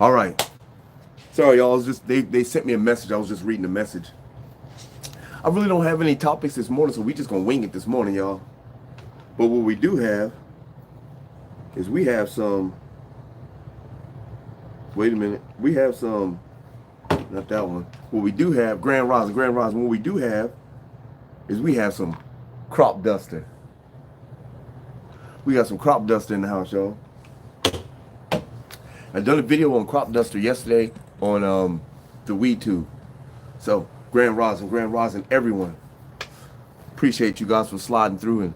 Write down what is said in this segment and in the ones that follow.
All right. Sorry, y'all. They sent me a message. I was just reading the message. I really don't have any topics this morning, so we just gonna wing it this morning, y'all. But what we do have is we have some. Wait a minute. We have some. Not that one. What we do have, Grand Rising, Grand Rising. What we do have is we have some crop duster. We got some crop duster in the house, y'all. I done a video on crop duster yesterday on the WeTube. So Grand Rising, everyone. Appreciate you guys for sliding through and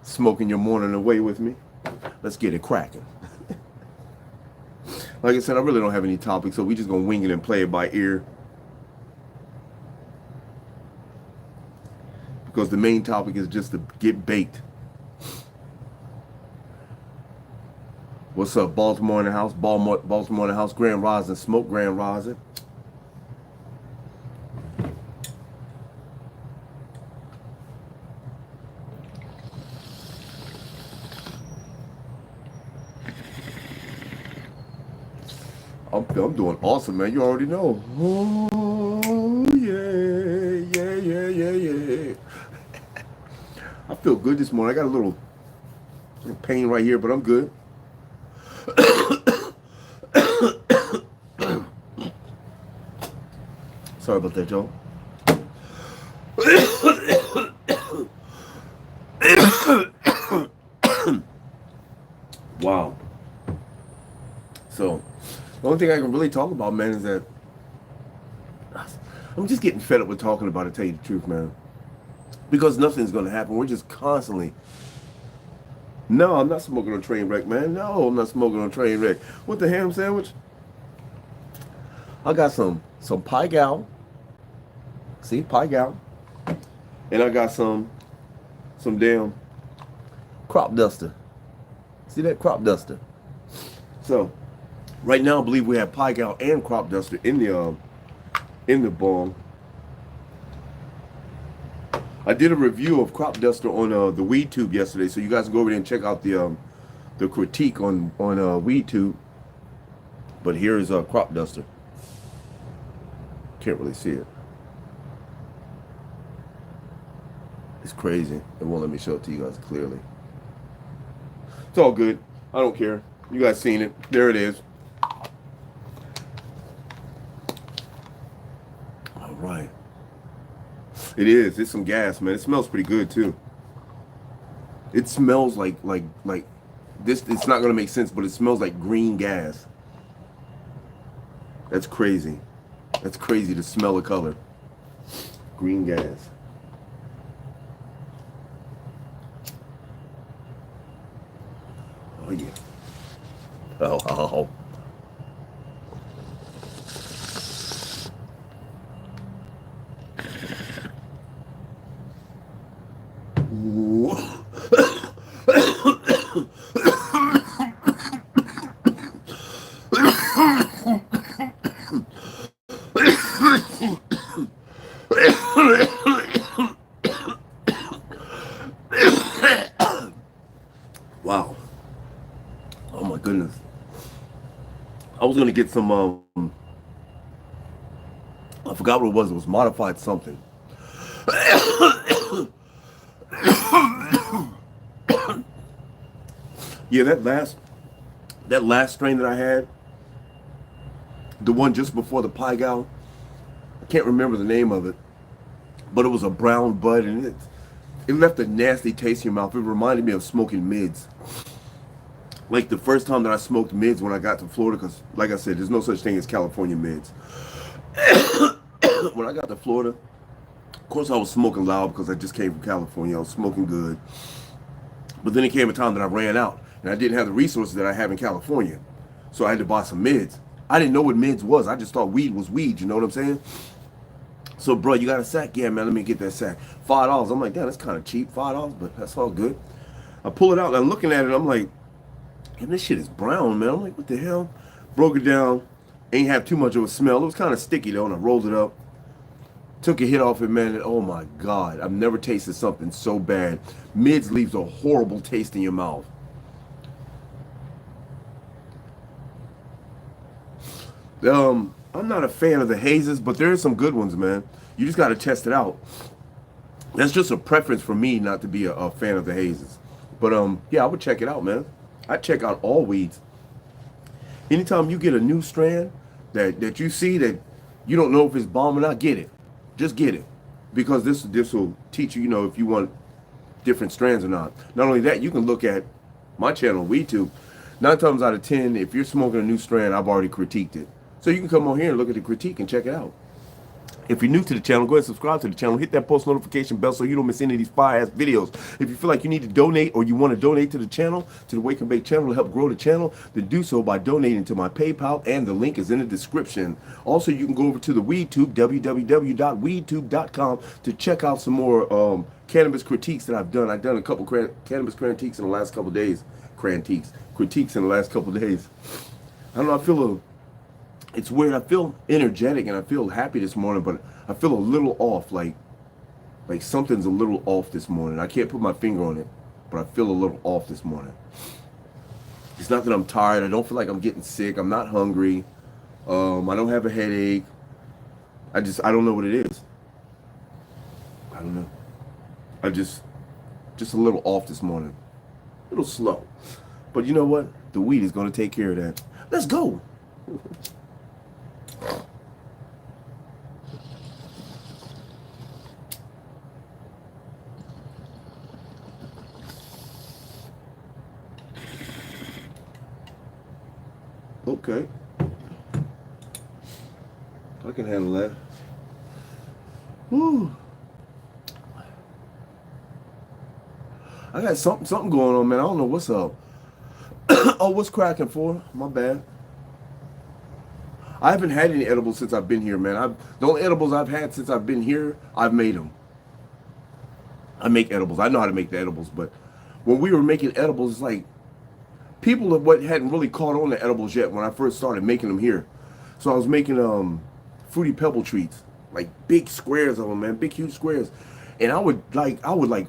smoking your morning away with me. Let's get it cracking. Like I said, I really don't have any topics, so we just gonna wing it and play it by ear. Because the main topic is just to get baked. What's up, Baltimore in the house? Baltimore in the house. Grand Rising, smoke Grand Rising. I'm doing awesome, man. You already know. Oh, yeah. I feel good this morning. I got a little pain right here, but I'm good. Sorry about that, y'all. Wow. So, the only thing I can really talk about, man, is that I'm just getting fed up with talking about it, to tell you the truth, man. Because nothing's going to happen. We're just constantly... No, I'm not smoking on a train wreck, man. No, I'm not smoking on a train wreck. What the ham sandwich? I got some pie gal. See, pie gal. And I got some damn crop duster. See that? Crop duster. So, right now, I believe we have pie gal and crop duster in the bong. I did a review of crop duster on the WeTube yesterday, so you guys can go over there and check out the critique on WeTube. But here is a crop duster. Can't really see it. It's crazy. It won't let me show it to you guys clearly. It's all good. I don't care. You guys seen it. There it is. All right. It is. It's some gas, man. It smells pretty good too. It smells like this. It's not gonna make sense, but it smells like green gas. That's crazy. That's crazy to smell the color. Green gas. Oh yeah. Oh. Wow. Oh my goodness. I was gonna get some I forgot what it was. It was modified something. Yeah, that last strain that I had, the one just before the pie gal, I can't remember the name of it, but it was a brown bud, and it left a nasty taste in your mouth. It reminded me of smoking mids. Like the first time that I smoked mids when I got to Florida, because like I said, there's no such thing as California mids. When I got to Florida, of course I was smoking loud because I just came from California. I was smoking good. But then it came a time that I ran out, and I didn't have the resources that I have in California. So I had to buy some mids. I didn't know what mids was. I just thought weed was weed, you know what I'm saying? So, bro, you got a sack? Yeah, man, let me get that sack. $5. I'm like, damn, that's kind of cheap, $5, but that's all good. I pull it out, and I'm looking at it, I'm like, and this shit is brown, man. I'm like, what the hell? Broke it down. Ain't have too much of a smell. It was kind of sticky, though, and I rolled it up. Took a hit off it, man, and oh my God. I've never tasted something so bad. Mids leaves a horrible taste in your mouth. I'm not a fan of the hazes, but there are some good ones, man. You just got to test it out. That's just a preference for me not to be a fan of the hazes. But yeah, I would check it out, man. I check out all weeds. Anytime you get a new strand that you see that you don't know if it's bomb or not, get it. Just get it, because this will teach you, you know, if you want different strands or not. Not only that, you can look at my channel, WeedTube. 9 times out of 10, if you're smoking a new strand, I've already critiqued it. So you can come on here and look at the critique and check it out. If you're new to the channel, go ahead and subscribe to the channel. Hit that post notification bell so you don't miss any of these fire-ass videos. If you feel like you need to donate or you want to donate to the channel, to the Wake and Bake channel to help grow the channel, then do so by donating to my PayPal, and the link is in the description. Also, you can go over to the WeedTube, www.weedtube.com, to check out some more cannabis critiques that I've done. I've done a couple cannabis critiques in the last couple days. Critiques in the last couple days. I don't know, it's weird. I feel energetic and I feel happy this morning, but I feel a little off. Like something's a little off this morning. I can't put my finger on it, but I feel a little off this morning. It's not that I'm tired. I don't feel like I'm getting sick. I'm not hungry. I don't have a headache. I don't know what it is. I don't know. Just a little off this morning. A little slow. But you know what? The weed is going to take care of that. Let's go. Okay. I can handle that. Woo. I got something going on, man. I don't know what's up. Oh, what's cracking for? My bad. I haven't had any edibles since I've been here, man. The only edibles I've had since I've been here, I've made them. I make edibles. I know how to make the edibles, but when we were making edibles, it's like people hadn't really caught on to edibles yet when I first started making them here. So I was making Fruity Pebble treats, like big squares of them, man, big huge squares, and I would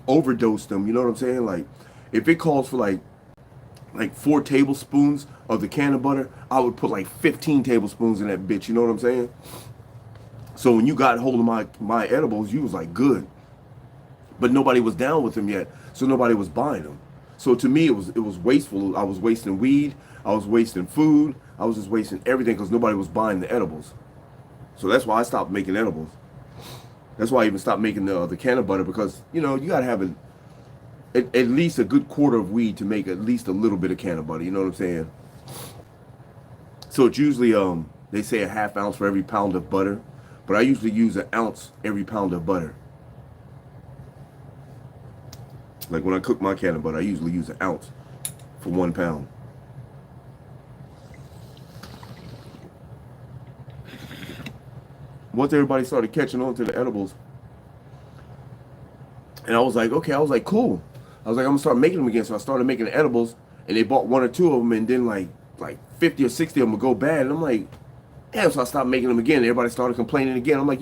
overdose them. You know what I'm saying? Like if it calls for like 4 tablespoons of the can of butter, I would put like 15 tablespoons in that bitch. You know what I'm saying? So when you got hold of my edibles, you was like good, but nobody was down with them yet, so nobody was buying them. So to me, it was wasteful. I was wasting weed. I was wasting food. I was just wasting everything because nobody was buying the edibles. So that's why I stopped making edibles. That's why I even stopped making the can of butter, because you know you gotta have at least a good quarter of weed to make at least a little bit of can of butter. You know what I'm saying? So it's usually they say a ½ ounce for every pound of butter, but I usually use 1 ounce every pound of butter. Like when I cook my can of butter, I usually use 1 ounce for 1 pound. Once everybody started catching on to the edibles, and I was like, okay, cool. I was like, I'm gonna start making them again. So I started making the edibles, and they bought 1 or 2 of them, and then like 50 or 60 of them would go bad. And I'm like, damn. So I stopped making them again. Everybody started complaining again. I'm like,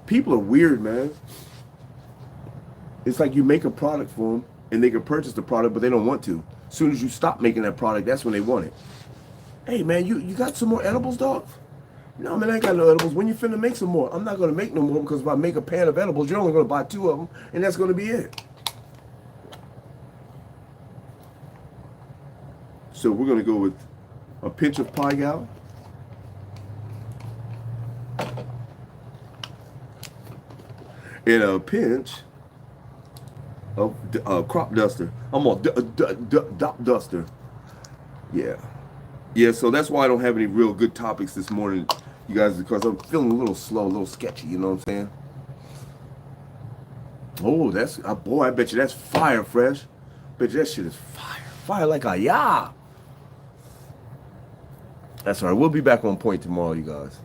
people are weird, man. It's like you make a product for them, and they can purchase the product, but they don't want to. As soon as you stop making that product, that's when they want it. Hey, man, you got some more edibles, dog? No, man, I ain't got no edibles. When you finna make some more? I'm not going to make no more, because if I make a pan of edibles, you're only going to buy 2 of them, and that's going to be it. So we're going to go with a pinch of Pai Gow. And a pinch of crop duster. I'm on dop duster. Yeah, so that's why I don't have any real good topics this morning, you guys, because I'm feeling a little slow, a little sketchy, you know what I'm saying? Oh, boy, I bet you that's fire, Fresh. Bet you that shit is fire. Fire like a ya. That's all right. We'll be back on point tomorrow, you guys.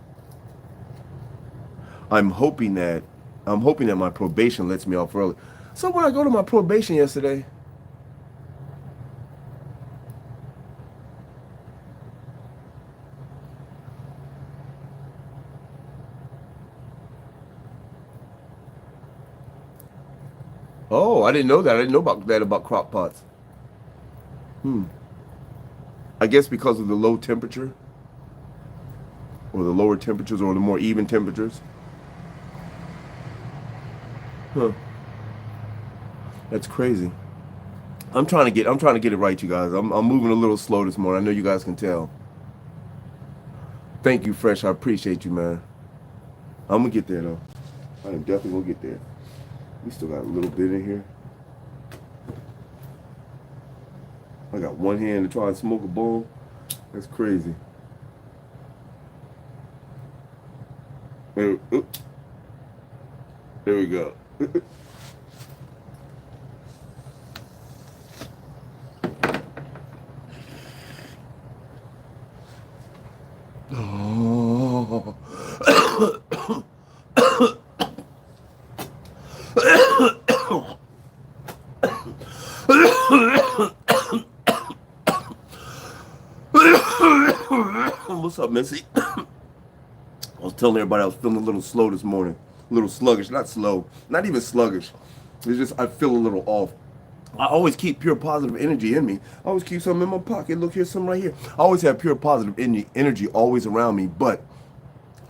I'm hoping that my probation lets me off early. So when I go to my probation yesterday, oh, I didn't know that. I didn't know about crock pots. I guess because of the low temperature. or the lower temperatures or the more even temperatures. Huh. That's crazy. I'm trying to get it right, you guys. I'm moving a little slow this morning. I know you guys can tell. Thank you, Fresh. I appreciate you, man. I'm gonna get there though. I am definitely gonna get there. We still got a little bit in here. I got one hand to try and smoke a bowl. That's crazy. There we go. Oh. What's up, Missy? I was telling everybody I was feeling a little slow this morning. A little sluggish. Not slow. Not even sluggish. It's just I feel a little off. I always keep pure positive energy in me. I always keep something in my pocket. Look, here's some right here. I always have pure positive energy always around me, but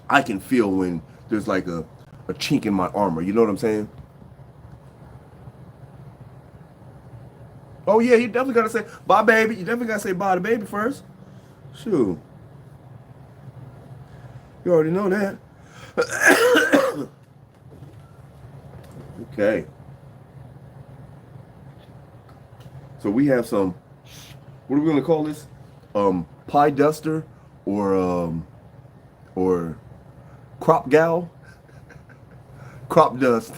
I can feel when there's like a chink in my armor. You know what I'm saying? Oh, yeah, you definitely got to say bye, baby. You definitely got to say bye to baby first. Shoot. You already know that. Okay. So we have some, what are we going to call this? Pie duster or crop gal? Crop dust.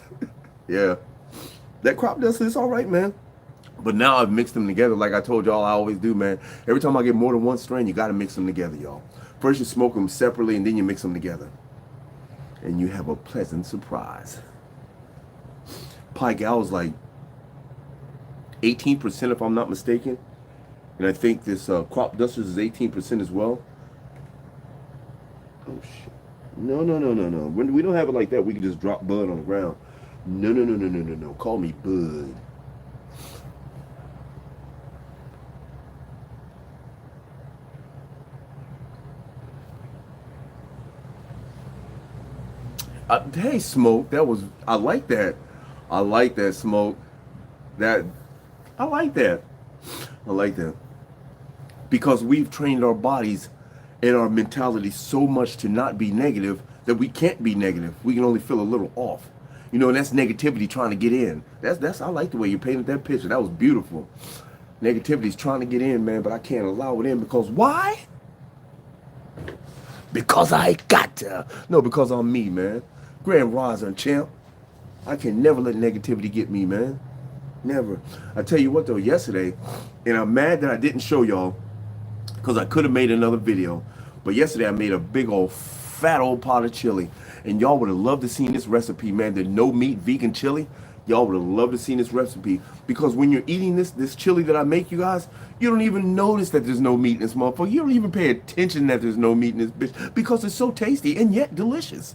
Yeah. That crop dust is all right, man. But now I've mixed them together like I told y'all I always do, man. Every time I get more than one strain, you got to mix them together, y'all. First you smoke them separately and then you mix them together. And you have a pleasant surprise. Pie gal is like 18% if I'm not mistaken. And I think this crop dusters is 18% as well. Oh, shit. No. We don't have it like that. We can just drop bud on the ground. No. Call me bud. Hey, Smoke, I like that. I like that, Smoke. I like that. Because we've trained our bodies and our mentality so much to not be negative that we can't be negative. We can only feel a little off. You know, and that's negativity trying to get in. I like the way you painted that picture. That was beautiful. Negativity's trying to get in, man, but I can't allow it in because why? Because I got to. No, because I'm me, man. Grand Rising champ. I can never let negativity get me, man. Never. I tell you what though, yesterday, and I'm mad that I didn't show y'all because I could have made another video. But yesterday I made a big old fat old pot of chili. And y'all would have loved to seen this recipe, man. The no meat vegan chili. Y'all would have loved to seen this recipe. Because when you're eating this chili that I make, you guys, you don't even notice that there's no meat in this motherfucker. You don't even pay attention that there's no meat in this bitch because it's so tasty and yet delicious.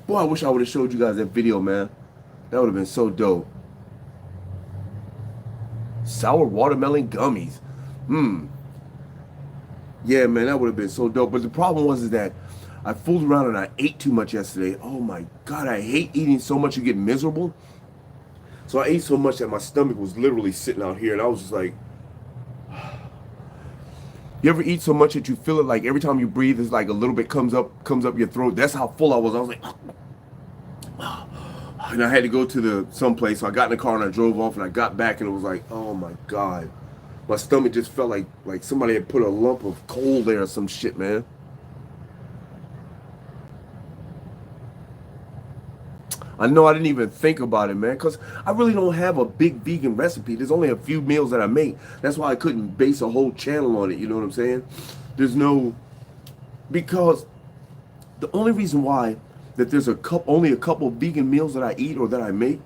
Boy, I wish I would have showed you guys that video, man. That would have been so dope. Sour watermelon gummies. Yeah, man, that would have been so dope. But the problem was that I fooled around and I ate too much yesterday. Oh my God, I hate eating so much you get miserable. So I ate so much that my stomach was literally sitting out here and I was just like, you ever eat so much that you feel it like every time you breathe, it's like a little bit comes up your throat. That's how full I was. I was like, and I had to go to someplace. So I got in the car and I drove off and I got back and it was like, oh my God. My stomach just felt like somebody had put a lump of coal there or some shit, man. I know I didn't even think about it, man, because I really don't have a big vegan recipe. There's only a few meals that I make. That's why I couldn't base a whole channel on it, you know what I'm saying? Because the only reason why that there's only a couple vegan meals that I eat or that I make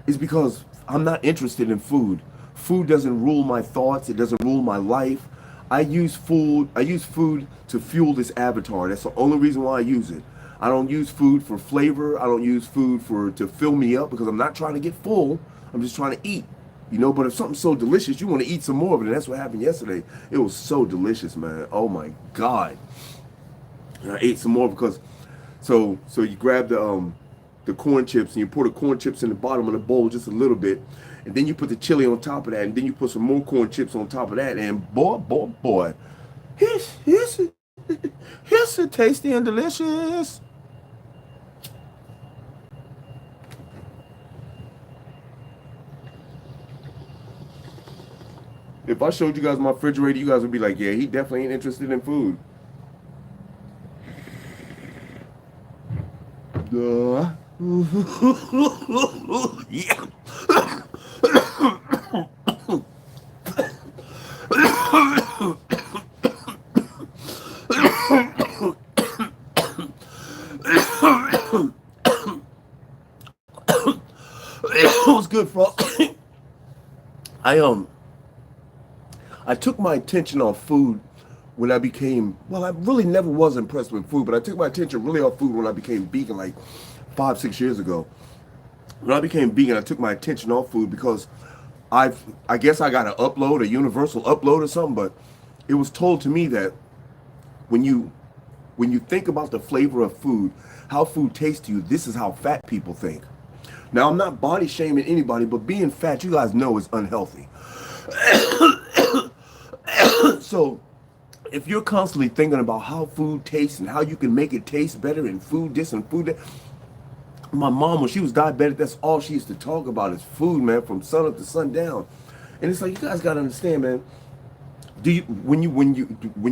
is because I'm not interested in food. Food doesn't rule my thoughts. It doesn't rule my life. I use food to fuel this avatar. That's the only reason why I use it. I don't use food for flavor. I don't use food to fill me up because I'm not trying to get full. I'm just trying to eat, you know. But if something's so delicious, you want to eat some more of it. And that's what happened yesterday. It was so delicious, man. Oh my God. And I ate some more because, so you grab the corn chips and you pour the corn chips in the bottom of the bowl just a little bit, and then you put the chili on top of that, and then you put some more corn chips on top of that, and boy, here's here's a tasty and delicious. If I showed you guys my refrigerator, you guys would be like, yeah, he definitely ain't interested in food. Yeah. It was good, for I I took my attention off food when I became, well, I really never was impressed with food, but I took my attention really off food when I became vegan like 5, 6 years ago. When I became vegan, I took my attention off food because I guess I got an upload, a universal upload or something, but it was told to me that when you think about the flavor of food, how food tastes to you, this is how fat people think. Now, I'm not body shaming anybody, but being fat, you guys know, is unhealthy. So, if you're constantly thinking about how food tastes and how you can make it taste better and food this and food that, my mom, when she was diabetic, that's all she used to talk about is food, man, from sun up to sundown. And it's like, you guys gotta understand, man. Do you when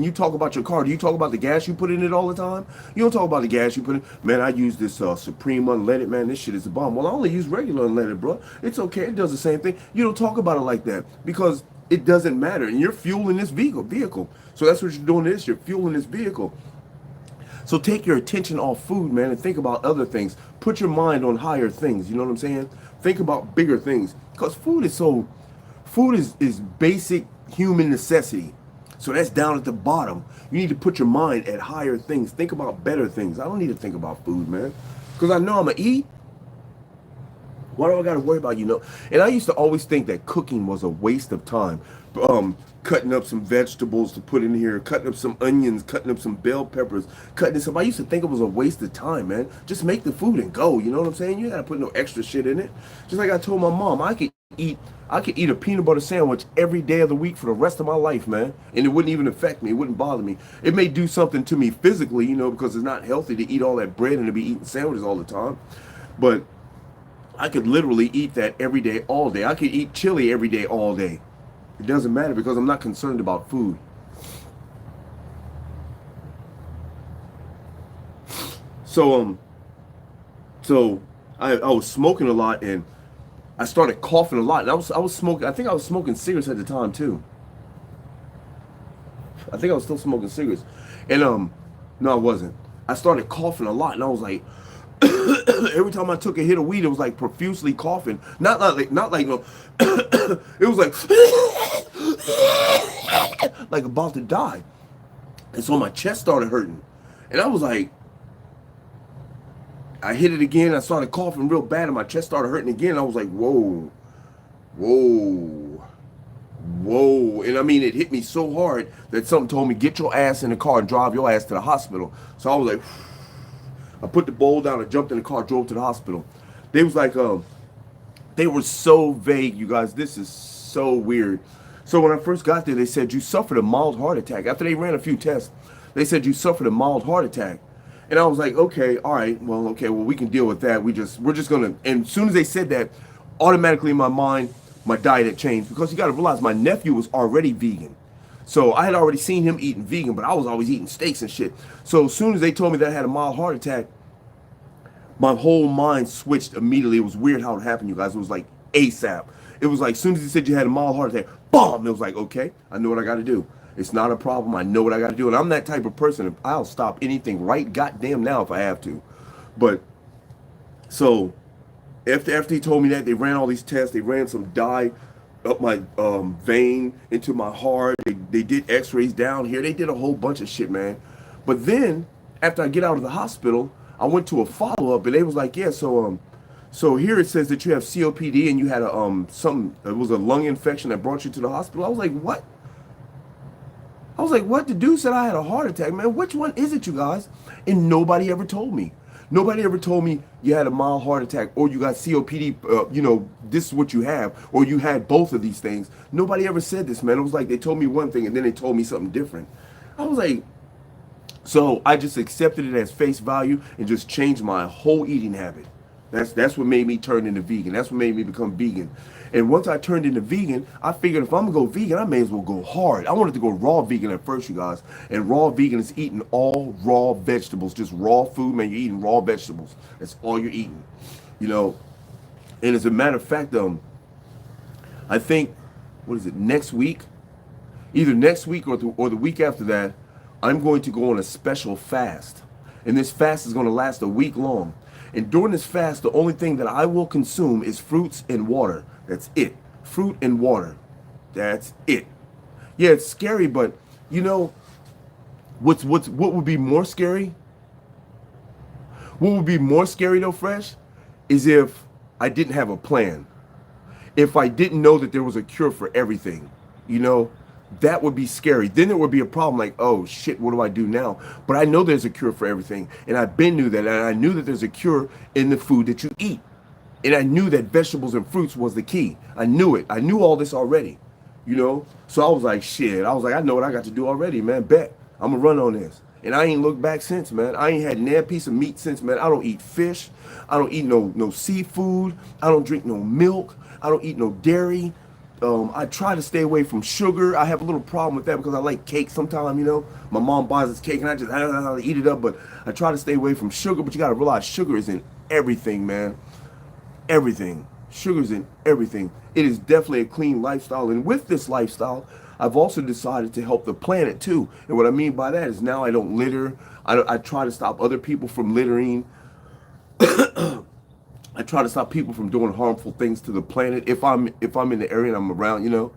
you talk about your car, do you talk about the gas you put in it all the time? You don't talk about the gas you put in. Man, I use this Supreme unleaded. Man, this shit is a bomb. Well, I only use regular unleaded, bro. It's okay. It does the same thing. You don't talk about it like that because it doesn't matter. And you're fueling this vehicle. So that's what you're doing. You're fueling this vehicle. So take your attention off food, man, and think about other things. Put your mind on higher things. You know what I'm saying? Think about bigger things because food is basic human necessity. So that's down at the bottom. You need to put your mind at higher things. Think about better things. I don't need to think about food, man, because I know I'm gonna eat. Why do I gotta worry about, And I used to always think that cooking was a waste of time. Cutting up some vegetables to put in here, cutting up some onions, cutting up some bell peppers, cutting this up. I used to think it was a waste of time, man. Just make the food and go. You know what I'm saying? You gotta put no extra shit in it. Just like I told my mom, I could eat a peanut butter sandwich every day of the week for the rest of my life, man. And it wouldn't even affect me. It wouldn't bother me. It may do something to me physically, because it's not healthy to eat all that bread and to be eating sandwiches all the time. But I could literally eat that every day, all day. I could eat chili every day, all day. It doesn't matter because I'm not concerned about food. So I was smoking a lot and I started coughing a lot. And I was smoking. I think I was smoking cigarettes at the time too. I think I was still smoking cigarettes, and no, I wasn't. I started coughing a lot, and I was like, every time I took a hit of weed, it was like profusely coughing. Not like no. It was like about to die, and so my chest started hurting, and I was like, I hit it again. I started coughing real bad, and my chest started hurting again. I was like, whoa, whoa, whoa. And I mean, it hit me so hard that something told me, get your ass in the car and drive your ass to the hospital. So I was like, I put the bowl down, I jumped in the car, drove to the hospital. They was like, they were so vague, you guys. This is so weird. So when I first got there, they said, you suffered a mild heart attack. After they ran a few tests, they said, you suffered a mild heart attack. And I was like, okay, all right, well, we can deal with that. We're just gonna, and as soon as they said that, automatically in my mind, my diet had changed, because you gotta realize my nephew was already vegan. So I had already seen him eating vegan, but I was always eating steaks and shit. So as soon as they told me that I had a mild heart attack, my whole mind switched immediately. It was weird how it happened, you guys. It was like ASAP. It was like, as soon as he said you had a mild heart attack, boom! It was like, okay, I know what I gotta do. It's not a problem. I know what I got to do. And I'm that type of person. I'll stop anything right goddamn now if I have to. But so after he told me that, they ran all these tests. They ran some dye up my vein into my heart. They did x-rays down here. They did a whole bunch of shit, man. But then after I get out of the hospital, I went to a follow-up, and they was like, yeah, so here it says that you have COPD and you had a it was a lung infection that brought you to the hospital. I was like, what? I was like, what? The dude said I had a heart attack, man. Which one is it, you guys? And nobody ever told me. Nobody ever told me you had a mild heart attack or you got COPD, you know, this is what you have, or you had both of these things. Nobody ever said this, man. It was like they told me one thing and then they told me something different. I was like, so I just accepted it as face value and just changed my whole eating habit. That's what made me turn into vegan. That's what made me become vegan. And once I turned into vegan, I figured if I'm gonna go vegan, I may as well go hard. I wanted to go raw vegan at first, you guys. And raw vegan is eating all raw vegetables, just raw food, man. You're eating raw vegetables. That's all you're eating, you know. And as a matter of fact, I think, what is it, next week? Either next week or the week after that, I'm going to go on a special fast. And this fast is gonna last a week long. And during this fast, the only thing that I will consume is fruits and water. That's it. Fruit and water. That's it. Yeah, it's scary, but you know, what would be more scary? What would be more scary though, Fresh, is if I didn't have a plan. If I didn't know that there was a cure for everything, you know, that would be scary. Then there would be a problem like, oh shit, what do I do now? But I know there's a cure for everything. And I've been knew that. And I knew that there's a cure in the food that you eat. And I knew that vegetables and fruits was the key. I knew it. I knew all this already, you know? So I was like, shit. I was like, I know what I got to do already, man. Bet. I'm going to run on this. And I ain't looked back since, man. I ain't had a piece of meat since, man. I don't eat fish. I don't eat no seafood. I don't drink no milk. I don't eat no dairy. I try to stay away from sugar. I have a little problem with that because I like cake sometimes, you know. My mom buys this cake and I eat it up, but I try to stay away from sugar. But you got to realize sugar is in everything, man. Everything. Sugar's in everything. It is definitely a clean lifestyle. And with this lifestyle, I've also decided to help the planet too. And what I mean by that is now I don't litter. I try to stop other people from littering. I try to stop people from doing harmful things to the planet if I'm in the area and I'm around, you know.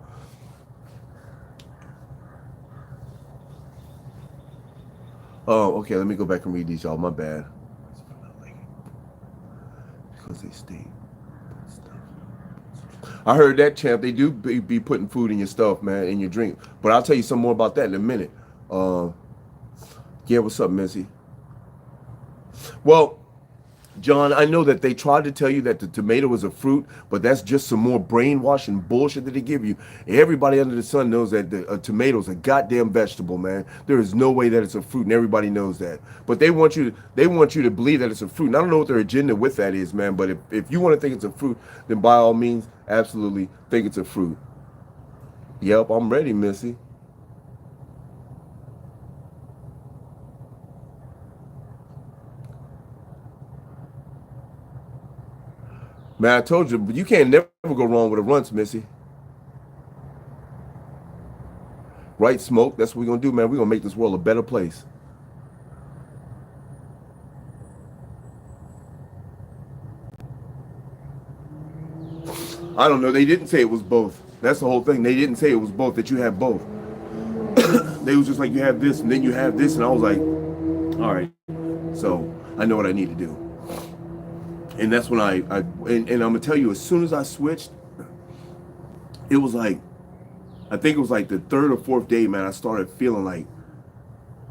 Oh, okay, let me go back and read these, y'all. My bad. Because they stay. I heard that, champ. They do be putting food in your stuff, man, in your drink. But I'll tell you some more about that in a minute. Yeah, what's up, Missy? Well, John, I know that they tried to tell you that the tomato is a fruit, but that's just some more brainwashing bullshit that they give you. Everybody under the sun knows that a tomato is a goddamn vegetable, man. There is no way that it's a fruit, and everybody knows that. But they want you to believe that it's a fruit. And I don't know what their agenda with that is, man. But if you want to think it's a fruit, then by all means, absolutely think it's a fruit. Yep, I'm ready, Missy. Man, I told you, but you can't never go wrong with a runts, Missy. Right, Smoke? That's what we're going to do, man. We're going to make this world a better place. I don't know. They didn't say it was both. That's the whole thing. They didn't say it was both, that you have both. They was just like, you have this, and then you have this. And I was like, all right. So I know what I need to do. And that's when and I'm going to tell you, as soon as I switched, it was like, I think it was like the third or fourth day, man, I started feeling like,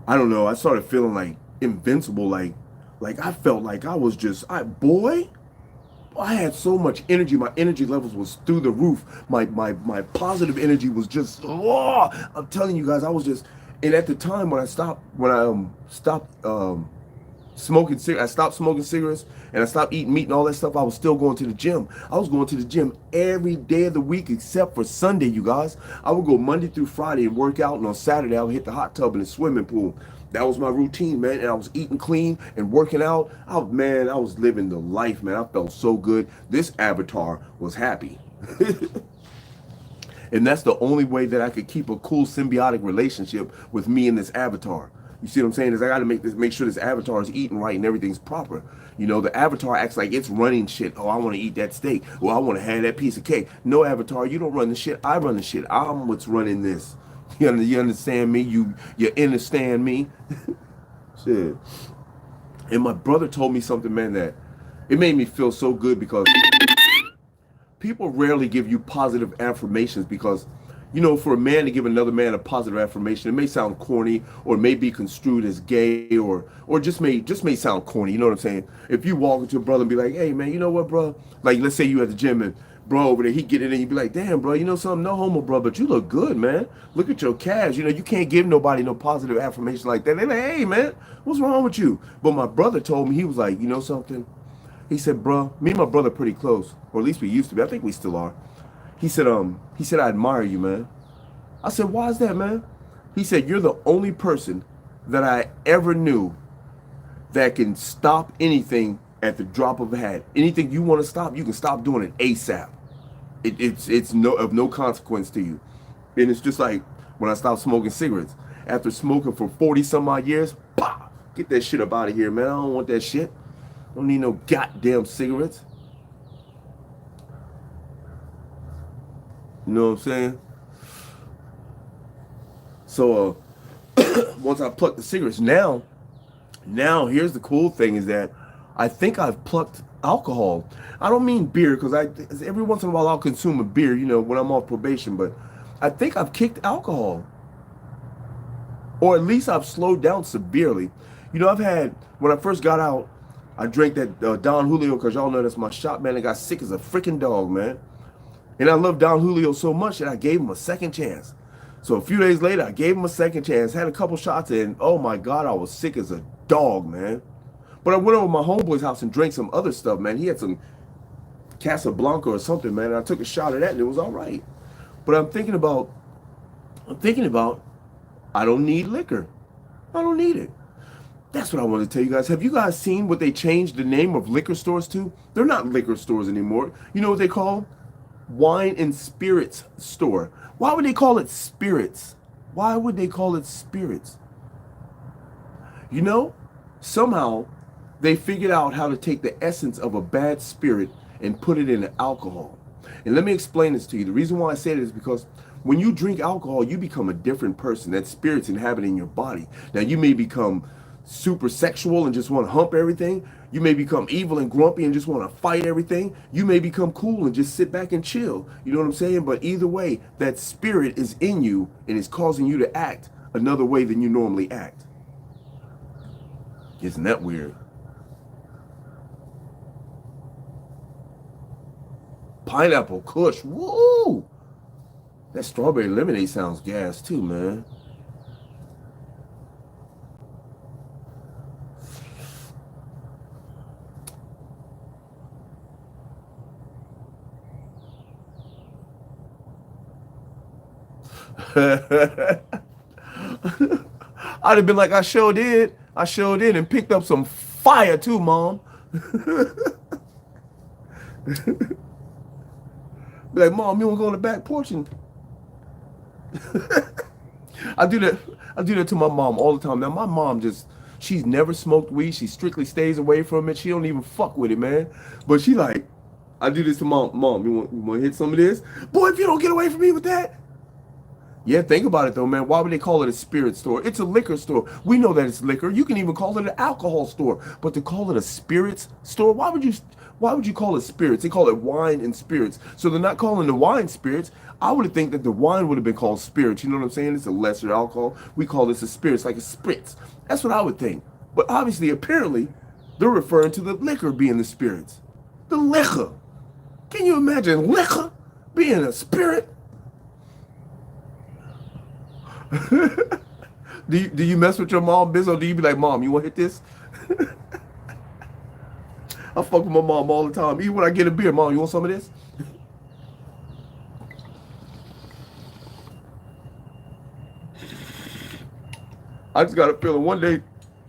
I don't know, I started feeling like invincible. Like I felt like I was just, I had so much energy. My energy levels was through the roof. My positive energy was just, oh, I'm telling you guys, I was just, and at the time when I stopped smoking cigarettes, I stopped smoking cigarettes and I stopped eating meat and all that stuff, I was still going to the gym. I was going to the gym every day of the week except for Sunday, you guys. I would go Monday through Friday and work out, and on Saturday I would hit the hot tub in the swimming pool. That was my routine, man. And I was eating clean and working out. Man, I was living the life, man. I felt so good. This avatar was happy. And that's the only way that I could keep a cool symbiotic relationship with me and this avatar. You see what I'm saying? Is I got to make sure this avatar is eating right and everything's proper. You know, the avatar acts like it's running shit. Oh, I want to eat that steak. Well, I want to have that piece of cake. No, avatar, you don't run the shit. I run the shit. I'm what's running this. You understand me? You understand me? Shit. And my brother told me something, man, that it made me feel so good, because people rarely give you positive affirmations, because You know, for a man to give another man a positive affirmation, it may sound corny, or it may be construed as gay, or just may sound corny. You know what I'm saying? If you walk into a brother and be like, "Hey man, you know what, bro?" Like, let's say you at the gym and bro over there, he get it and you be like, "Damn, bro, you know something? No homo, bro, but you look good, man. Look at your calves. You know, you can't give nobody no positive affirmation like that." They're like, "Hey man, what's wrong with you?" But my brother told me, he was like, "You know something?" He said, "Bro, me and my brother pretty close, or at least we used to be. I think we still are." He said, "I admire you, man." I said, "Why is that, man?" He said, "You're the only person that I ever knew that can stop anything at the drop of a hat. Anything you want to stop, you can stop doing it ASAP. It's of no consequence to you." And it's just like when I stopped smoking cigarettes. After smoking for 40 some odd years, bah, get that shit up out of here, man. I don't want that shit. I don't need no goddamn cigarettes. You know what I'm saying? So once I plucked the cigarettes, now here's the cool thing is that I think I've plucked alcohol. I don't mean beer, because every once in a while I'll consume a beer, you know, when I'm off probation, but I think I've kicked alcohol. Or at least I've slowed down severely. You know, when I first got out, I drank that Don Julio, because y'all know that's my shop, man. I got sick as a freaking dog, man. And I love Don Julio so much that I gave him a second chance. So a few days later, I gave him a second chance, had a couple shots, and oh my God, I was sick as a dog, man. But I went over to my homeboy's house and drank some other stuff, man. He had some Casablanca or something, man. And I took a shot of that and it was all right. But I'm thinking about, I don't need liquor. I don't need it. That's what I want to tell you guys. Have you guys seen what they changed the name of liquor stores to? They're not liquor stores anymore. You know what they call them? Wine and spirits store. Why would they call it spirits? Why would they call it spirits? You know, somehow they figured out how to take the essence of a bad spirit and put it in alcohol. And let me explain this to you. The reason why I say it is because when you drink alcohol, you become a different person. That spirit's inhabiting your body. Now, you may become super sexual and just want to hump everything. You may become evil and grumpy and just want to fight everything. You may become cool and just sit back and chill. You know what I'm saying? But either way, that spirit is in you and is causing you to act another way than you normally act. Isn't that weird? Pineapple Kush. Woo! That strawberry lemonade sounds gas too, man. I'd have been like, I sure did, and picked up some fire too, Mom. Be like, Mom, you want to go on the back porch? And I do that to my mom all the time. Now, my mom she's never smoked weed. She strictly stays away from it. She don't even fuck with it, man. But she like, I do this to Mom, you want to hit some of this? Boy, if you don't get away from me with that. Yeah, think about it though, man. Why would they call it a spirit store? It's a liquor store. We know that it's liquor. You can even call it an alcohol store. But to call it a spirits store, why would you call it spirits? They call it wine and spirits. So they're not calling the wine spirits. I would think that the wine would have been called spirits. You know what I'm saying? It's a lesser alcohol. We call this a spirits, like a spritz. That's what I would think. But obviously, apparently, they're referring to the liquor being the spirits. The liquor. Can you imagine liquor being a spirit? Do you mess with your mom, Biz, or do you be like, Mom, you want to hit this? I fuck with my mom all the time. Even when I get a beer, Mom, you want some of this? I just got a feeling one day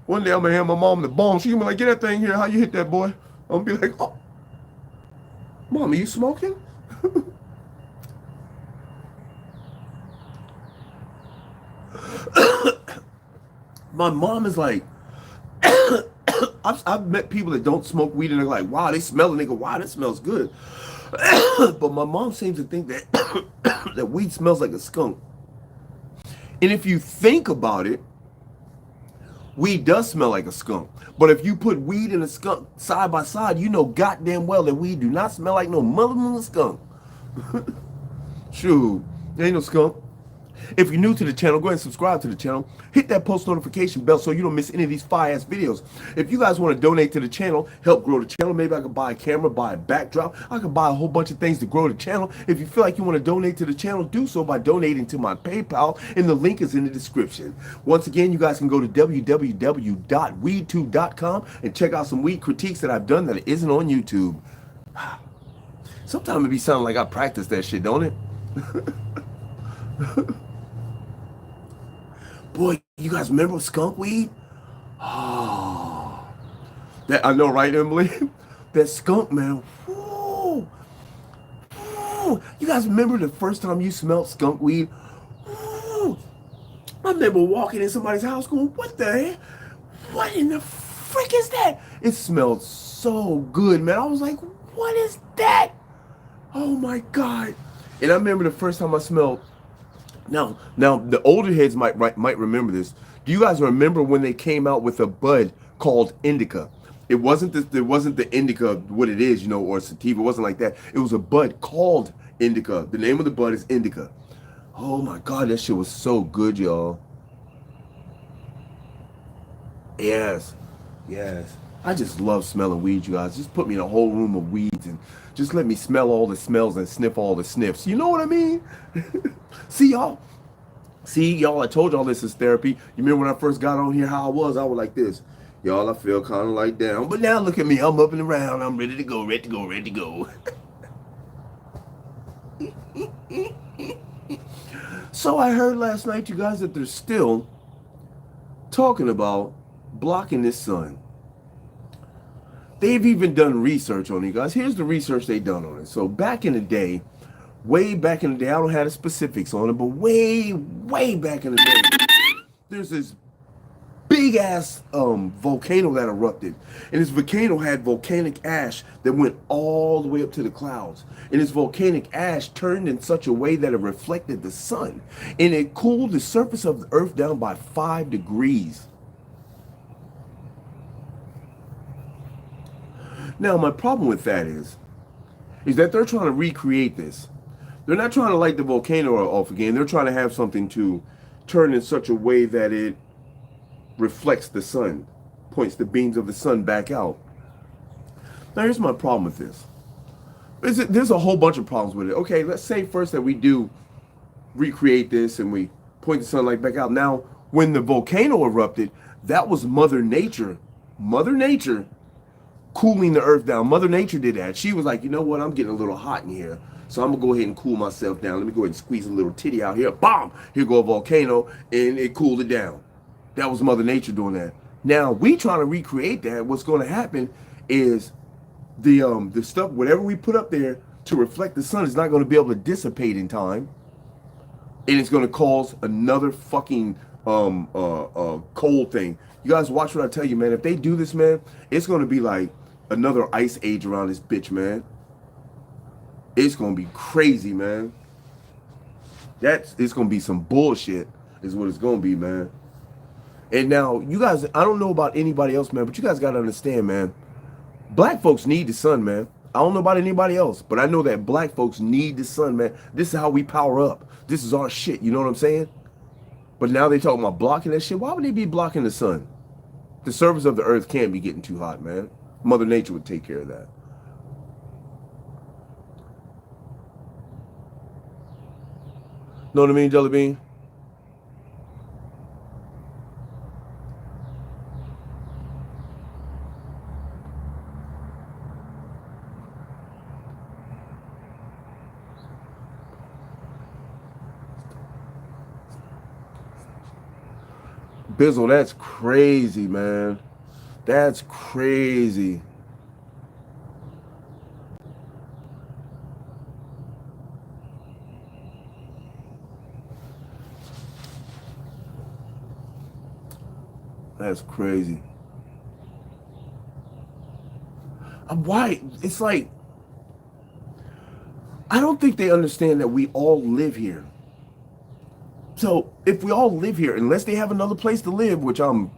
I'm gonna hand my mom the bomb. She gonna be like, get that thing here. How you hit that, boy? I'm gonna be like, oh, Mom, are you smoking? My mom is like, I've met people that don't smoke weed and they're like, wow, they smell it. And they go, wow, that smells good. But my mom seems to think that that weed smells like a skunk. And if you think about it, weed does smell like a skunk. But if you put weed and a skunk side by side, you know goddamn well that weed do not smell like no motherfucking skunk. Shoot. There ain't no skunk. If you're new to the channel, go ahead and subscribe to the channel. Hit that post notification bell so you don't miss any of these fire-ass videos. If you guys want to donate to the channel, help grow the channel, maybe I could buy a camera, buy a backdrop. I could buy a whole bunch of things to grow the channel. If you feel like you want to donate to the channel, do so by donating to my PayPal, and the link is in the description. Once again, you guys can go to www.weedtube.com and check out some weed critiques that I've done that isn't on YouTube. Sometimes it be sounding like I practice that shit, don't it? Boy, you guys remember skunk weed? Oh, that I know, right, Emily? That skunk, man. Woo, woo. You guys remember the first time you smelled skunk weed? Woo. I remember walking in somebody's house going, what the hell? What in the frick is that? It smelled so good, man. I was like, what is that? Oh my God. And I remember the first time I smelled. Now the older heads might remember this. Do you guys remember when they came out with a bud called indica? It wasn't the indica what it is, you know, or sativa. It wasn't like that. It was a bud called indica. The name of the bud is indica. Oh my God, that shit was so good, y'all. Yes. I just love smelling weed, you guys. Just put me in a whole room of weeds and just let me smell all the smells and sniff all the sniffs. You know what I mean? See, y'all, I told y'all this is therapy. You remember when I first got on here, how I was like this. Y'all, I feel kind of like down. But now look at me. I'm up and around. I'm ready to go. So I heard last night, you guys, that they're still talking about blocking the sun. They've even done research on it, you guys. Here's the research they've done on it. So back in the day, way back in the day, I don't have the specifics on it, but way back in the day, there's this big ass volcano that erupted, and this volcano had volcanic ash that went all the way up to the clouds, and this volcanic ash turned in such a way that it reflected the sun, and it cooled the surface of the earth down by 5 degrees. Now my problem with that is that they're trying to recreate this. They're not trying to light the volcano off again. They're trying to have something to turn in such a way that it reflects the sun, points the beams of the sun back out. Now here's my problem with this. There's a whole bunch of problems with it. Okay, let's say first that we do recreate this and we point the sunlight back out. Now, when the volcano erupted, that was Mother Nature cooling the earth down. Mother Nature did that. She was like, you know what, I'm getting a little hot in here, so I'm gonna go ahead and cool myself down. Let me go ahead and squeeze a little titty out here. Bomb! Here go a volcano, and it cooled it down. That was Mother Nature doing that. Now we trying to recreate that. What's going to happen is the stuff, whatever we put up there to reflect the sun, is not going to be able to dissipate in time, and it's going to cause another fucking cold thing. You guys watch what I tell you, man. If they do this, man, it's going to be like another ice age around this bitch, man. It's going to be crazy, man. It's going to be some bullshit is what it's going to be, man. And now, you guys, I don't know about anybody else, man, but you guys got to understand, man. Black folks need the sun, man. I don't know about anybody else, but I know that black folks need the sun, man. This is how we power up. This is our shit, you know what I'm saying? But now they talking about blocking that shit. Why would they be blocking the sun? The surface of the earth can't be getting too hot, man. Mother Nature would take care of that. Know what I mean, Jelly Bean? Bizzle, that's crazy, man. That's crazy. That's crazy. Why? It's like, I don't think they understand that we all live here. So if we all live here, unless they have another place to live, which I'm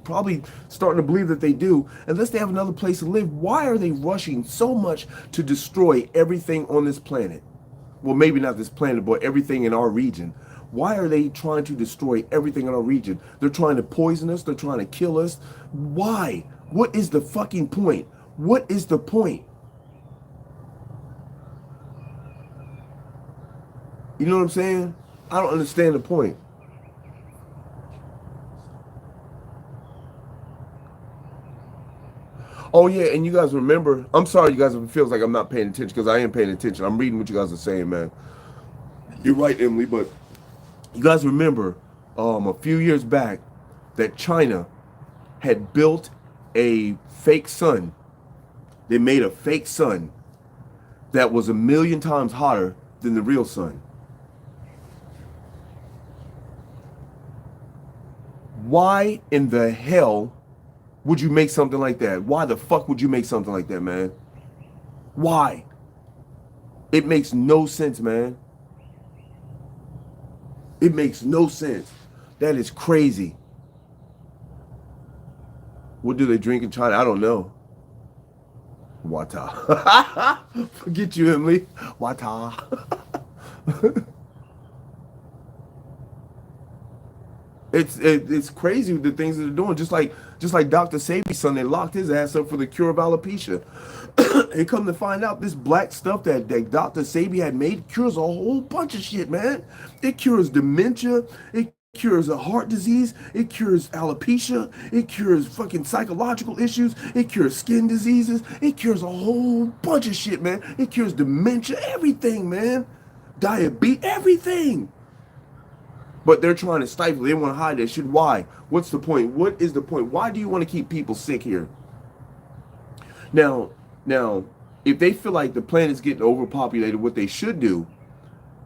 probably starting to believe that they do, unless they have another place to live, why are they rushing so much to destroy everything on this planet? Well, maybe not this planet, but everything in our region. Why are they trying to destroy everything in our region? They're trying to poison us. They're trying to kill us. Why? What is the fucking point? What is the point? You know what I'm saying? I don't understand the point. Oh yeah, and you guys remember, I'm sorry you guys if it feels like I'm not paying attention, because I am paying attention. I'm reading what you guys are saying, man. You're right, Emily, but you guys remember a few years back that China had built a fake sun. They made a fake sun that was 1,000,000 times hotter than the real sun. Why in the hell would you make something like that? Why the fuck would you make something like that, man? Why? It makes no sense, man. It makes no sense. That is crazy. What do they drink in China? I don't know. Wata. Forget you, Emily. Wata. It's crazy the things that they're doing. Just like Dr. Sabi's son, they locked his ass up for the cure of alopecia. And come to find out, this black stuff that Dr. Sabi had made cures a whole bunch of shit, man. It cures dementia. It cures a heart disease. It cures alopecia. It cures fucking psychological issues. It cures skin diseases. It cures a whole bunch of shit, man. It cures dementia, everything, man. Diabetes, everything. But they're trying to stifle. They want to hide that shit. Why? What's the point? What is the point? Why do you want to keep people sick here? Now, if they feel like the planet's getting overpopulated, what they should do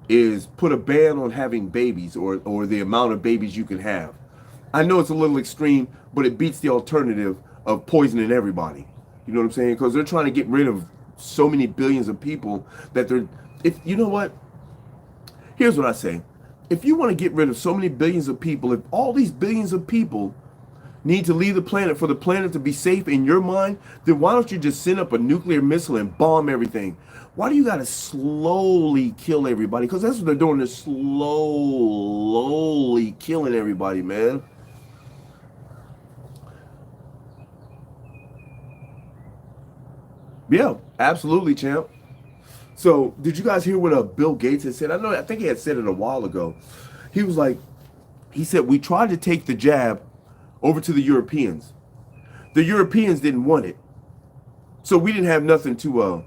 is put a ban on having babies, or the amount of babies you can have. I know it's a little extreme, but it beats the alternative of poisoning everybody. You know what I'm saying? Because they're trying to get rid of so many billions of people that if you know what? Here's what I say. If you want to get rid of so many billions of people, if all these billions of people need to leave the planet for the planet to be safe in your mind, then why don't you just send up a nuclear missile and bomb everything? Why do you got to slowly kill everybody? Because that's what they're doing. They're slowly killing everybody, man. Yeah, absolutely, champ. So, did you guys hear what Bill Gates had said? I think he had said it a while ago. He was like, he said, we tried to take the jab over to the Europeans. The Europeans didn't want it. So we didn't have nothing to,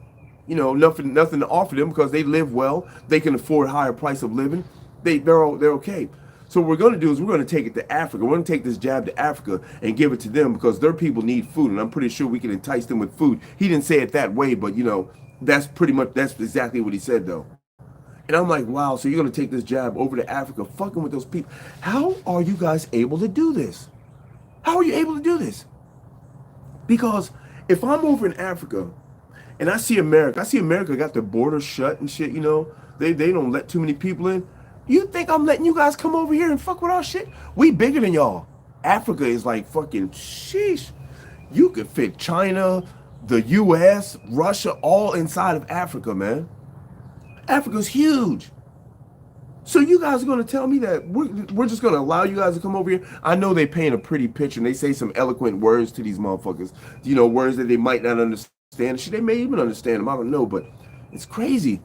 nothing to offer them, because they live well. They can afford a higher price of living. They're okay. So what we're going to do is we're going to take it to Africa. We're going to take this jab to Africa and give it to them, because their people need food. And I'm pretty sure we can entice them with food. He didn't say it that way, but, that's exactly what he said, though. And I'm like, wow, so you're going to take this jab over to Africa, fucking with those people. How are you guys able to do this? How are you able to do this? Because if I'm over in Africa and I see America got their borders shut and shit, they don't let too many people in. You think I'm letting you guys come over here and fuck with our shit? We bigger than y'all. Africa is like fucking sheesh. You could fit China, the US, Russia, all inside of Africa, man. Africa's huge. So you guys are going to tell me that we're just going to allow you guys to come over here? I know they paint a pretty picture and they say some eloquent words to these motherfuckers. Words that they might not understand. Shit, they may even understand them. I don't know, but it's crazy.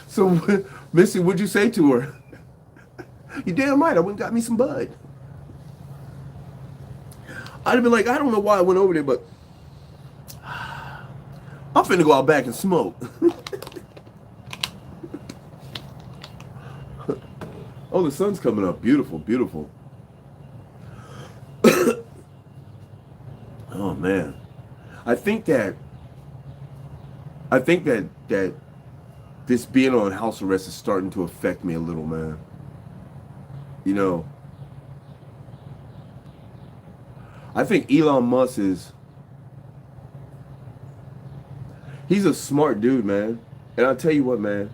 So, Missy, what'd you say to her? You damn right, I went and got me some bud. I'd have been like, I don't know why I went over there, but I'm finna go out back and smoke. Oh, the sun's coming up. Beautiful, beautiful. Oh man. I think that this being on house arrest is starting to affect me a little, man. I think Elon Musk he's a smart dude, man. And I'll tell you what, man,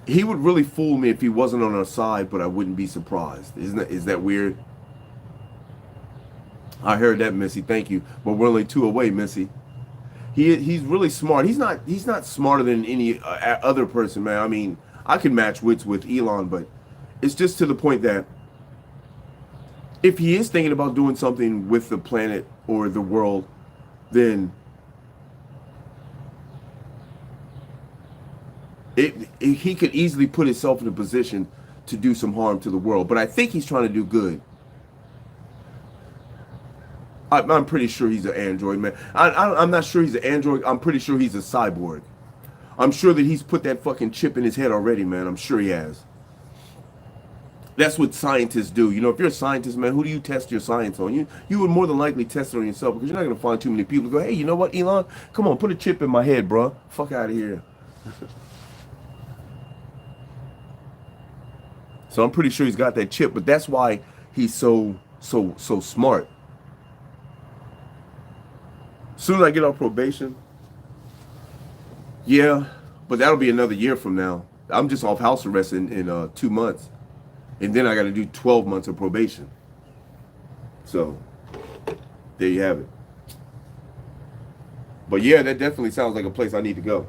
he would really fool me if he wasn't on our side, but I wouldn't be surprised. Is that weird? I heard that, Missy. Thank you. But we're only 2 away, Missy. He's really smart. He's not smarter than any other person, man. I mean, I can match wits with Elon, but it's just to the point that if he is thinking about doing something with the planet or the world, then he could easily put himself in a position to do some harm to the world. But I think he's trying to do good. I'm pretty sure he's an android, man. I'm not sure he's an android. I'm pretty sure he's a cyborg. I'm sure that he's put that fucking chip in his head already, man. I'm sure he has. That's what scientists do. You know, if you're a scientist, man, who do you test your science on? You would more than likely test it on yourself, because you're not going to find too many people to go, hey, you know what, Elon? Come on, put a chip in my head, bro. Fuck out of here. So I'm pretty sure he's got that chip, but that's why he's so smart. Soon as I get off probation, yeah, but that'll be another year from now. I'm just off house arrest in 2 months. And then I got to do 12 months of probation. So, there you have it. But yeah, that definitely sounds like a place I need to go.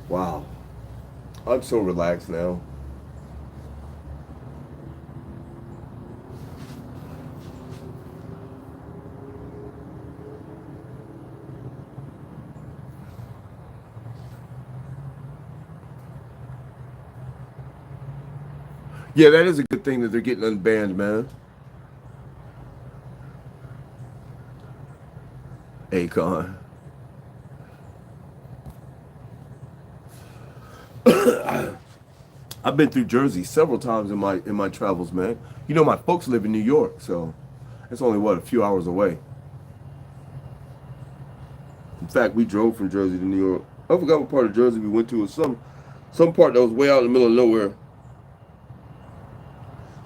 Wow. I'm so relaxed now. Yeah, that is a good thing that they're getting unbanned, man. Akon. I've been through Jersey several times in my travels, man. You know, my folks live in New York, so it's only what, a few hours away. In fact, we drove from Jersey to New York. I forgot what part of Jersey we went to. It was some part that was way out in the middle of nowhere.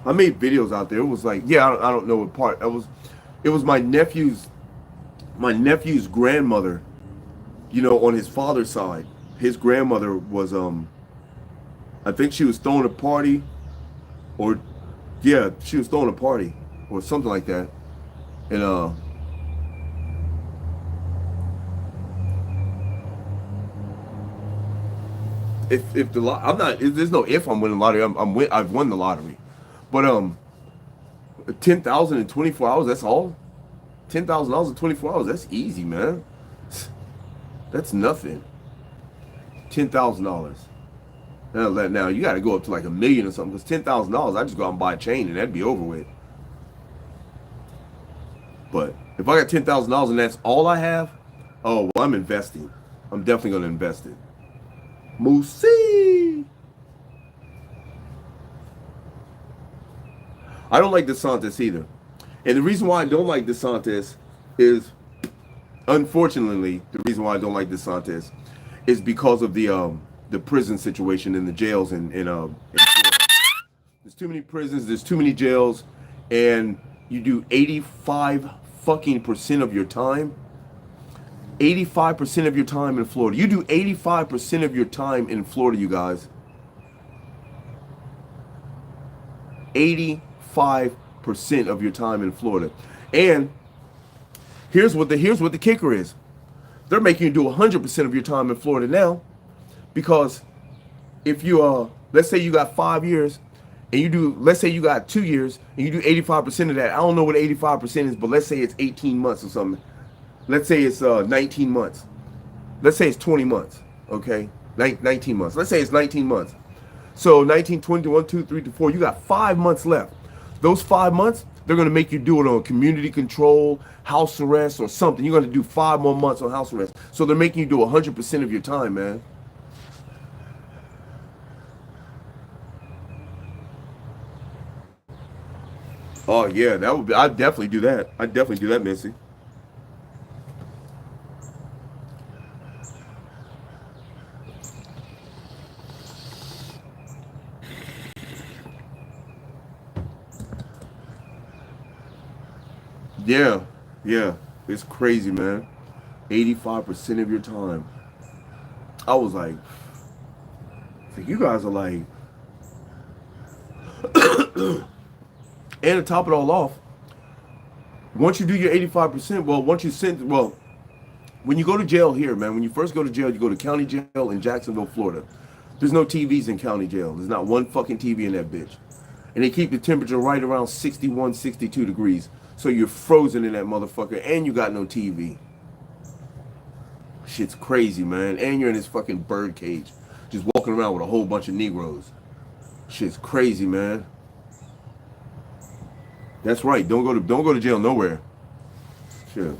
I made videos out there. It was like, yeah, I don't know what part. It was my nephew's grandmother. You know, on his father's side, his grandmother was I think she was throwing a party, or yeah, she was throwing a party or something like that, and if the lot, I'm not. There's no if I'm winning the lottery. I've won the lottery, but 10,000 in 24 hours. That's all. $10,000 in 24 hours. That's easy, man. That's nothing. $10,000. Now you got to go up to like $1 million or something, because $10,000 I just go out and buy a chain and that'd be over with. But if I got $10,000 and that's all I have, oh well, I'm investing. I'm definitely gonna invest it. Moosey. I don't like DeSantis either, and the reason why I don't like DeSantis is, unfortunately, the reason why I don't like DeSantis is because of the prison situation in the jails in Florida. There's too many prisons, there's too many jails, and you do 85% of your time. 85% of your time in Florida. You do 85% of your time in Florida, you guys. 85% of your time in Florida. And here's what the kicker is. They're making you do 100% of your time in Florida now, because if you let's say you got 5 years and you do, let's say you got 2 years and you do 85% of that. I don't know what 85% is, but let's say it's 18 months or something. Let's say it's 19 months. Let's say it's 20 months. Okay, 19 months. Let's say it's 19 months. So 19, 20, 1, 2, 3, 4. You got 5 months left. Those 5 months, they're gonna make you do it on community control, house arrest, or something. You're gonna do 5 more months on house arrest. So they're making you do 100% of your time, man. Oh yeah, that would be. I'd definitely do that. I'd definitely do that, Missy. Yeah, yeah, it's crazy, man. 85% of your time. I was like, you guys are like, and to top it all off, once you do your 85%, well, once you send, well, when you go to jail here, man, when you first go to jail, you go to county jail in Jacksonville, Florida. There's no TVs in county jail. There's not one fucking TV in that bitch. And they keep the temperature right around 61, 62 degrees. So you're frozen in that motherfucker, and you got no TV. Shit's crazy, man. And you're in this fucking bird cage, just walking around with a whole bunch of Negroes. Shit's crazy, man. That's right. Don't go to jail nowhere. Shit.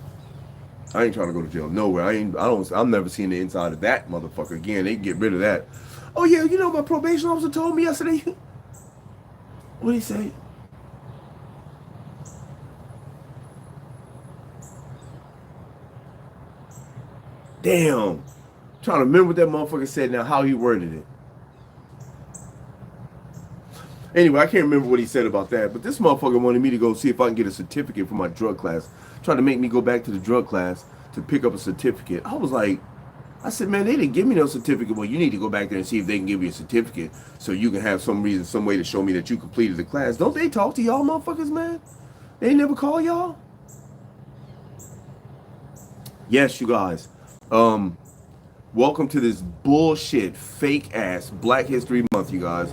I ain't trying to go to jail nowhere. I'm never seeing the inside of that motherfucker again. They can get rid of that. Oh yeah, you know my probation officer told me yesterday. What did he say? Damn. Trying to remember what that motherfucker said now, how he worded it. Anyway, I can't remember what he said about that, but this motherfucker wanted me to go see if I can get a certificate for my drug class. Trying to make me go back to the drug class to pick up a certificate. I was like, I said, man, they didn't give me no certificate. Well, you need to go back there and see if they can give you a certificate so you can have some reason, some way to show me that you completed the class. Don't they talk to y'all motherfuckers, man? They never call y'all? Yes, you guys. Welcome to this bullshit, fake ass Black History Month, you guys,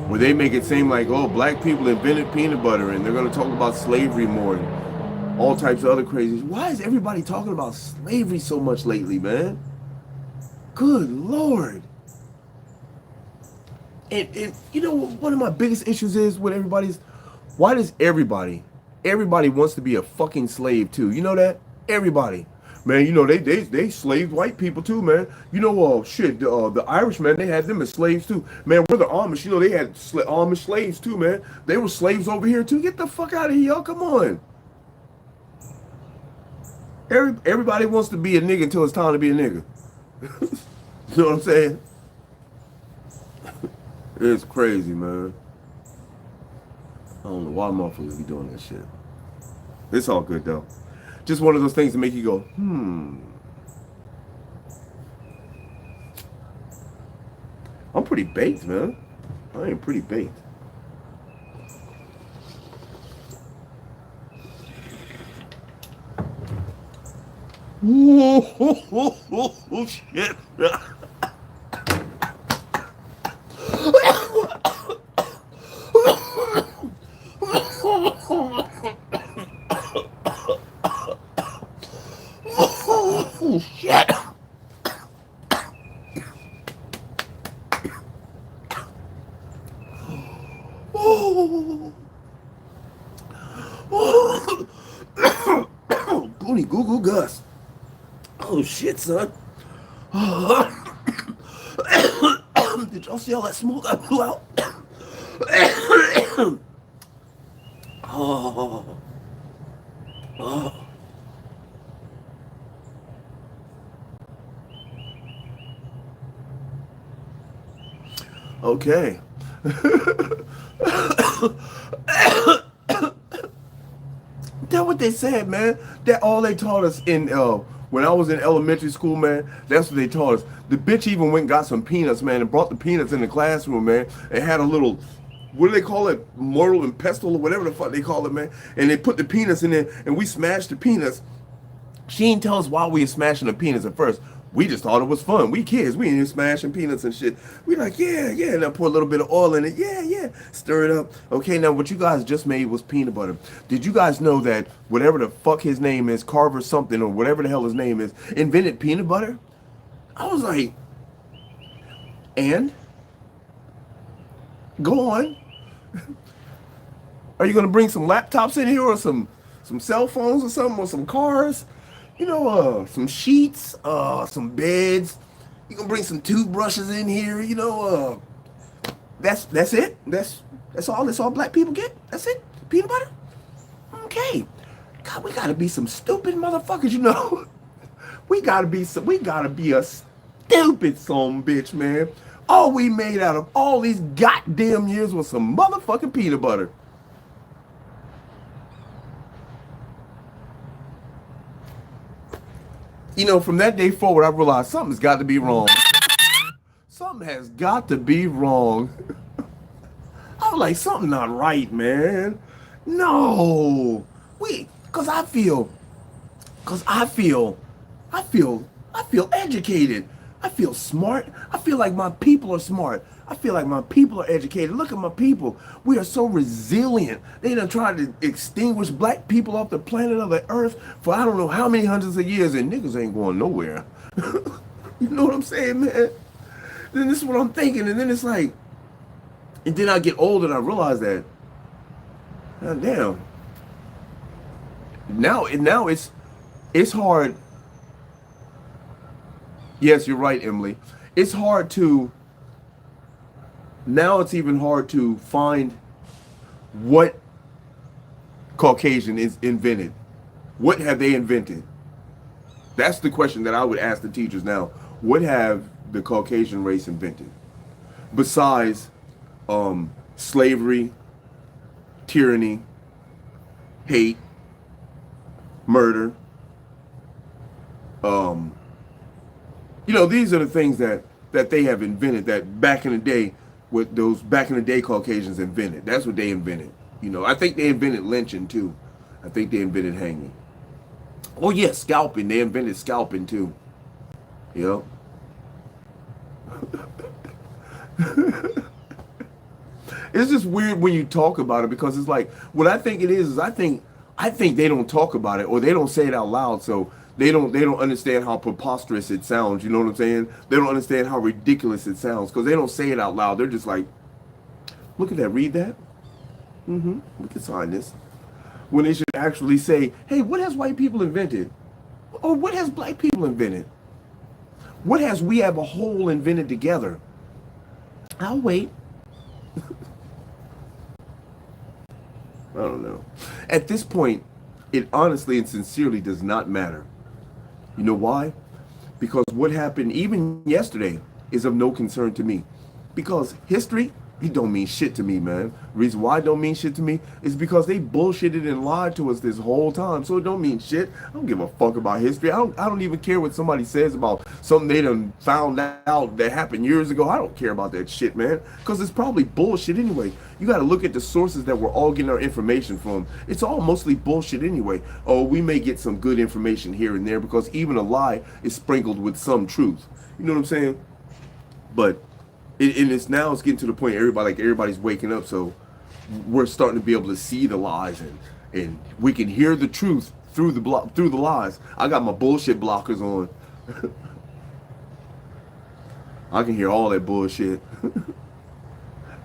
where they make it seem like, oh, black people invented peanut butter and they're going to talk about slavery more and all types of other crazies. Why is everybody talking about slavery so much lately, man? Good Lord. And you know, one of my biggest issues is with everybody's, why does everybody wants to be a fucking slave too? You know that? Everybody. Man, you know, they slaved white people too, man. You know, shit, the Irish, man, they had them as slaves too. Man, we're the Amish, you know, they had Amish slaves too, man. They were slaves over here too. Get the fuck out of here, y'all. Come on. Everybody wants to be a nigga until it's time to be a nigga. You know what I'm saying? It's crazy, man. I don't know why motherfuckers be doing that shit. It's all good, though. Just one of those things that make you go, I'm pretty baked, man. I am pretty baked. Oh, shit. Oh, shit. Goony goo goo Gus. Oh shit, son. Did y'all see all that smoke I blew out? Oh. Okay. That's what they said, man. That all they taught us in when I was in elementary school, man. That's what they taught us. The bitch even went and got some peanuts, man, and brought the peanuts in the classroom, man, and had a little, what do they call it, mortar and pestle or whatever the fuck they call it, man. And they put the peanuts in there, and we smashed the peanuts. She didn't tell us why we were smashing the peanuts at first. We just thought it was fun. We kids, we ain't even smashing peanuts and shit. We like, yeah, and I pour a little bit of oil in it. Yeah, stir it up. Okay, now what you guys just made was peanut butter. Did you guys know that whatever the fuck his name is, Carver something or whatever the hell his name is, invented peanut butter? I was like, and? Go on. Are you gonna bring some laptops in here or some cell phones or something or some cars? You know, some sheets, some beds. You can bring some toothbrushes in here. You know, that's it. That's all black people get. That's it. Peanut butter. Okay. God, we gotta be some stupid motherfuckers. You know, we gotta be a stupid son bitch, man. All we made out of all these goddamn years was some motherfucking peanut butter. You know, from that day forward, I realized something's got to be wrong. something has got to be wrong. I was like, something not right, man. No. Cause I feel educated. I feel smart. I feel like my people are smart. I feel like my people are educated. Look at my people. We are so resilient. They done tried to extinguish black people off the planet of the earth for I don't know how many hundreds of years, and niggas ain't going nowhere. You know what I'm saying, man? Then this is what I'm thinking, and then it's like, and then I get older and I realize that, God damn. Now it's hard. Yes, you're right, Emily. It's hard to, now it's even hard to find what Caucasian is invented. What have they invented? That's the question that I would ask the teachers now. What have the Caucasian race invented? Besides slavery, tyranny, hate, murder. You know, these are the things that they have invented, that back in the day, what those back in the day Caucasians invented. That's what they invented. You know, I think they invented lynching too. I think they invented hanging. Oh yes, scalping. They invented scalping too. You know? It's just weird when you talk about it, because it's like, what I think it is I think they don't talk about it, or they don't say it out loud, so they don't understand how preposterous it sounds. You know what I'm saying? They don't understand how ridiculous it sounds, because they don't say it out loud. They're just like, look at that, read that. We can sign this. When they should actually say, hey, what has white people invented? Or what has black people invented? What has we have a whole invented together? I'll wait. I don't know. At this point, it honestly and sincerely does not matter. You know why? Because what happened even yesterday is of no concern to me. Because history, it don't mean shit to me, man. The reason why it don't mean shit to me is because they bullshitted and lied to us this whole time. So it don't mean shit. I don't give a fuck about history. I don't even care what somebody says about something they done found out that happened years ago. I don't care about that shit, man. Because it's probably bullshit anyway. You got to look at the sources that we're all getting our information from. It's all mostly bullshit anyway. Oh, we may get some good information here and there, because even a lie is sprinkled with some truth. You know what I'm saying? But it's getting to the point everybody's waking up, so we're starting to be able to see the lies, and we can hear the truth through the lies. I got my bullshit blockers on. I can hear all that bullshit.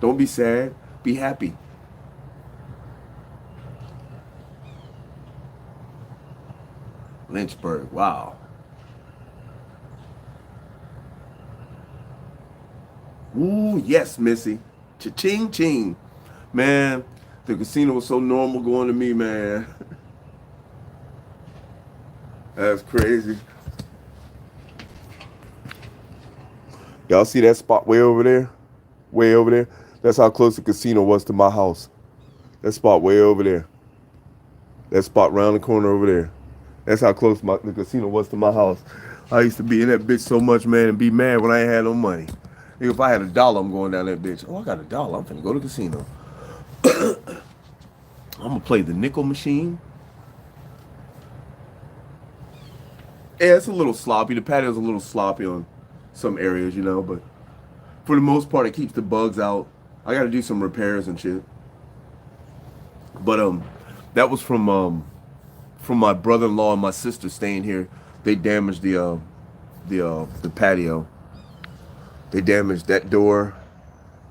Don't be sad, be happy. Lynchburg, wow. Ooh, yes, Missy. Cha-ching, ching. Man, the casino was so normal going to me, man. That's crazy. Y'all see that spot way over there? Way over there? That's how close the casino was to my house. That spot way over there. That spot round the corner over there. That's how close the casino was to my house. I used to be in that bitch so much, man, and be mad when I ain't had no money. If I had $1, I'm going down that bitch. Oh, I got $1. I'm finna go to the casino. I'm gonna play the nickel machine. Yeah, it's a little sloppy. The patio's a little sloppy on some areas, you know, but for the most part, it keeps the bugs out. I got to do some repairs and shit. But that was from my brother-in-law and my sister staying here. They damaged the patio. They damaged that door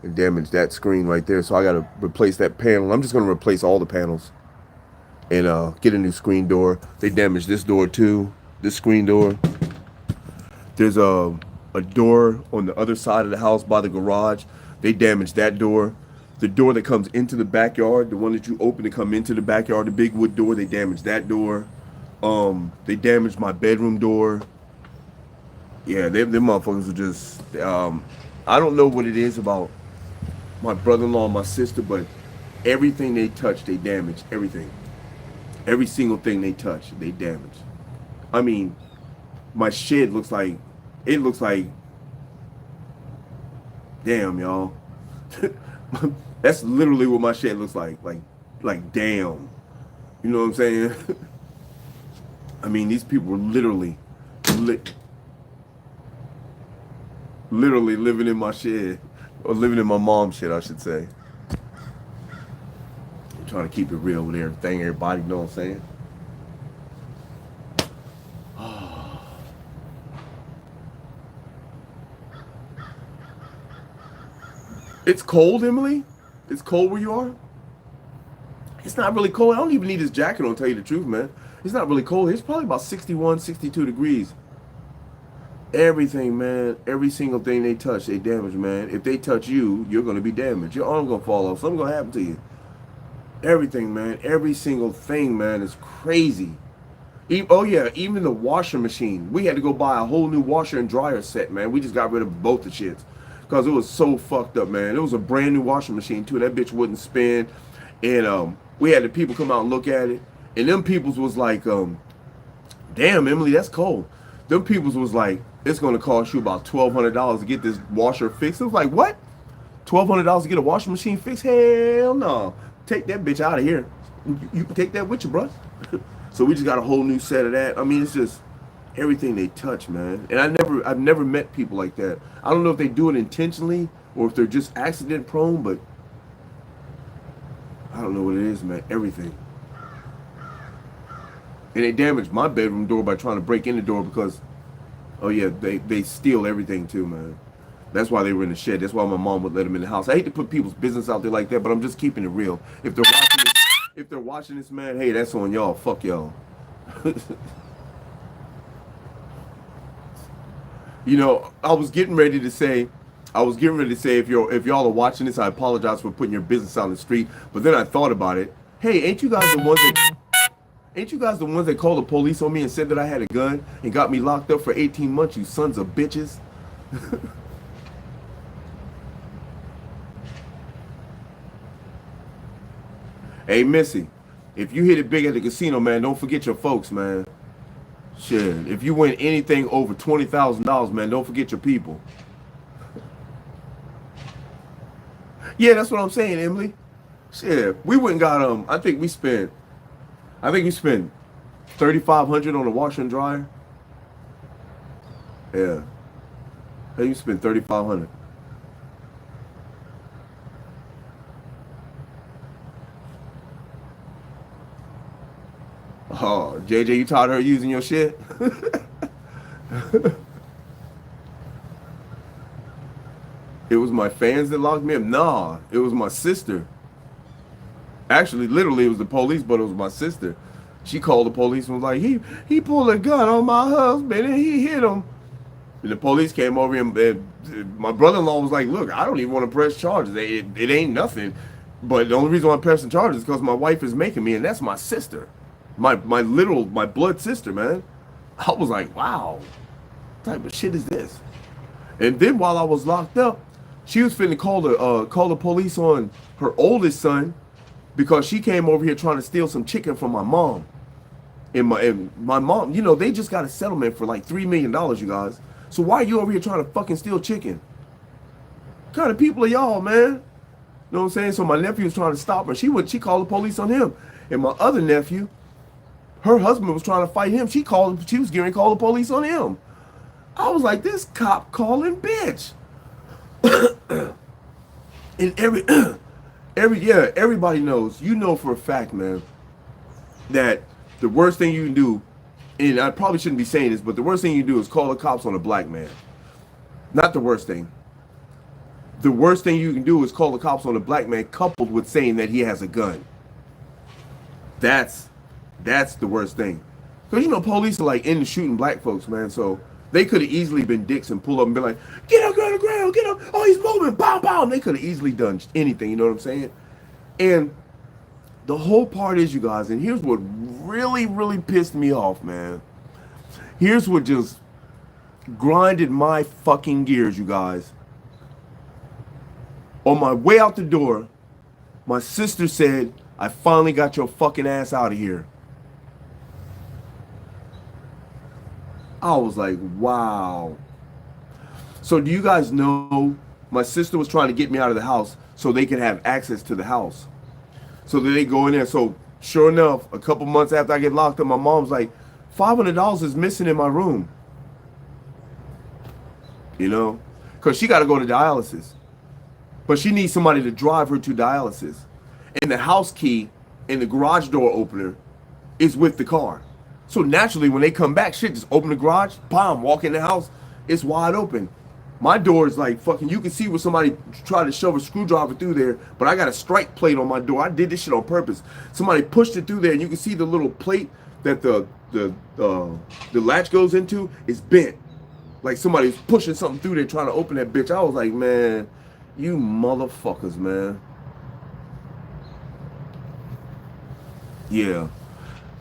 and damaged that screen right there. So I got to replace that panel. I'm just going to replace all the panels and get a new screen door. They damaged this door too, this screen door. There's a door on the other side of the house by the garage. They damaged that door. The door that comes into the backyard, the one that you open to come into the backyard, the big wood door, they damaged that door. They damaged my bedroom door. Yeah, them motherfuckers are just, I don't know what it is about my brother-in-law and my sister, but everything they touch, they damage. Everything. Every single thing they touch, they damage. I mean, my shed looks like Damn, y'all. That's literally what my shed looks like. Like damn. You know what I'm saying? I mean, these people were li- literally living in my shed, or living in my mom's shed, I should say. I'm trying to keep it real with everything, everybody. You know what I'm saying? It's cold, Emily. It's cold where you are. It's not really cold. I don't even need this jacket on, to tell you the truth, man. It's not really cold. It's probably about 61, 62 degrees. Everything, man. Every single thing they touch, they damage, man. If they touch you, you're going to be damaged. Your arm's going to fall off. Something's going to happen to you. Everything, man. Every single thing, man, is crazy. Oh, yeah. Even the washer machine. We had to go buy a whole new washer and dryer set, man. We just got rid of both the shits. Because it was so fucked up, man. It was a brand new washing machine, too. That bitch wouldn't spin. And we had the people come out and look at it. And them peoples was like, damn, Emily, that's cold. Them peoples was like, it's going to cost you about $1,200 to get this washer fixed. It was like, what? $1,200 to get a washing machine fixed? Hell no. Take that bitch out of here. You can take that with you, bro. So we just got a whole new set of that. I mean, it's just everything they touch, man. And I've never met people like that. I don't know if they do it intentionally or if they're just accident prone, but I don't know what it is, man. Everything. And they damaged my bedroom door by trying to break in the door because, oh yeah, they steal everything too, man. That's why they were in the shed. That's why my mom would let them in the house. I hate to put people's business out there like that, but I'm just keeping it real. If they're watching this, man, hey, that's on y'all. Fuck y'all. You know, I was getting ready to say if y'all are watching this, I apologize for putting your business out on the street. But then I thought about it. Hey, ain't you guys the ones that called the police on me and said that I had a gun and got me locked up for 18 months, you sons of bitches? Hey, Missy, if you hit it big at the casino, man, don't forget your folks, man. Shit, if you win anything over $20,000, man, don't forget your people. Yeah, that's what I'm saying, Emily. Shit, we went and got I think we spent 3,500 on a washer and dryer. Yeah, I think we spent 3,500. Oh, JJ, you taught her using your shit? It was my fans that locked me up? Nah, it was my sister. Actually, literally, it was the police, but it was my sister. She called the police and was like, he pulled a gun on my husband and he hit him. And the police came over and my brother-in-law was like, look, I don't even want to press charges. It ain't nothing. But the only reason why I'm pressing charges is because my wife is making me, and that's my sister. My blood sister, man. I was like, wow, what type of shit is this? And then while I was locked up, she was finna call the police on her oldest son because she came over here trying to steal some chicken from my mom. And my mom, you know, they just got a settlement for like $3 million, you guys. So why are you over here trying to fucking steal chicken? What kind of people are y'all, man? You know what I'm saying? So my nephew was trying to stop her. She called the police on him. And my other nephew, her husband was trying to fight him. She was getting to call the police on him. I was like, this cop calling bitch. And everybody knows, you know for a fact, man, that the worst thing you can do, and I probably shouldn't be saying this, but the worst thing you can do is call the cops on a black man. Not the worst thing. The worst thing you can do is call the cops on a black man coupled with saying that he has a gun. That's the worst thing. Because, you know, police are like into shooting black folks, man. So they could have easily been dicks and pull up and be like, get up on the ground, get up. Oh, he's moving, bow, bow. And they could have easily done anything, you know what I'm saying? And the whole part is, you guys, and here's what really, really pissed me off, man. Here's what just grinded my fucking gears, you guys. On my way out the door, my sister said, I finally got your fucking ass out of here. I was like, wow. So do you guys know My sister was trying to get me out of the house so they could have access to the house. So that they go in there. So sure enough, a couple months after I get locked up, my mom's like, $500 is missing in my room. You know? Because she got to go to dialysis. But she needs somebody to drive her to dialysis. And the house key and the garage door opener is with the car. So naturally, when they come back, shit, just open the garage, bam, walk in the house, it's wide open. My door is like fucking, you can see where somebody tried to shove a screwdriver through there, but I got a strike plate on my door. I did this shit on purpose. Somebody pushed it through there, and you can see the little plate that the latch goes into is bent. Like somebody's pushing something through there trying to open that bitch. I was like, man, you motherfuckers, man. Yeah.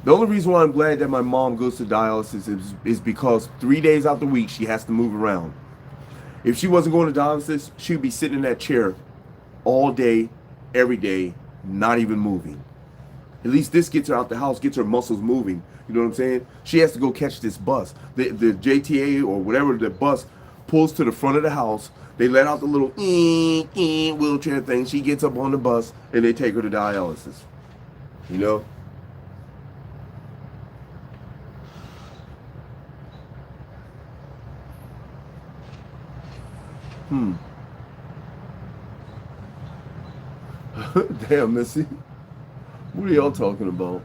The only reason why I'm glad that my mom goes to dialysis is because 3 days out the week she has to move around. If she wasn't going to dialysis, she'd be sitting in that chair all day, every day, not even moving. At least this gets her out the house, gets her muscles moving. You know what I'm saying? She has to go catch this bus. The JTA or whatever, the bus pulls to the front of the house. They let out the little wheelchair thing. She gets up on the bus and they take her to dialysis. You know? Damn, Missy. What are y'all talking about?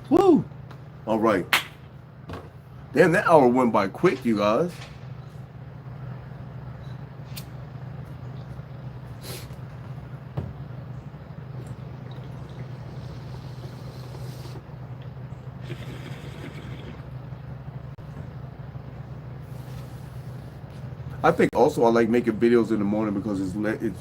Woo! All right. Damn, that hour went by quick, you guys. I think also I like making videos in the morning because it's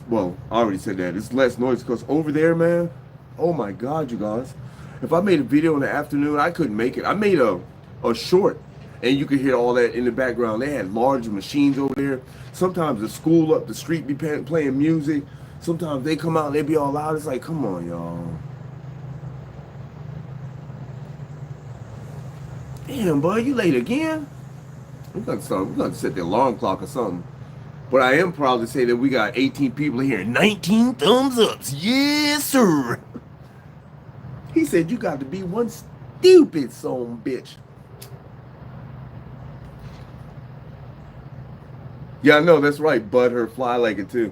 well, I already said that. It's less noise because over there, man, oh my God, you guys. If I made a video in the afternoon, I couldn't make it. I made a short and you could hear all that in the background. They had large machines over there. Sometimes the school up the street be playing music. Sometimes they come out and they be all loud. It's like, come on, y'all. Damn, bud, you late again? We're gonna set the alarm clock or something. But I am proud to say that we got 18 people here and 19 thumbs ups. Yes, sir. He said you got to be one stupid son bitch. Yeah, I know, that's right, Bud. Her fly like it too.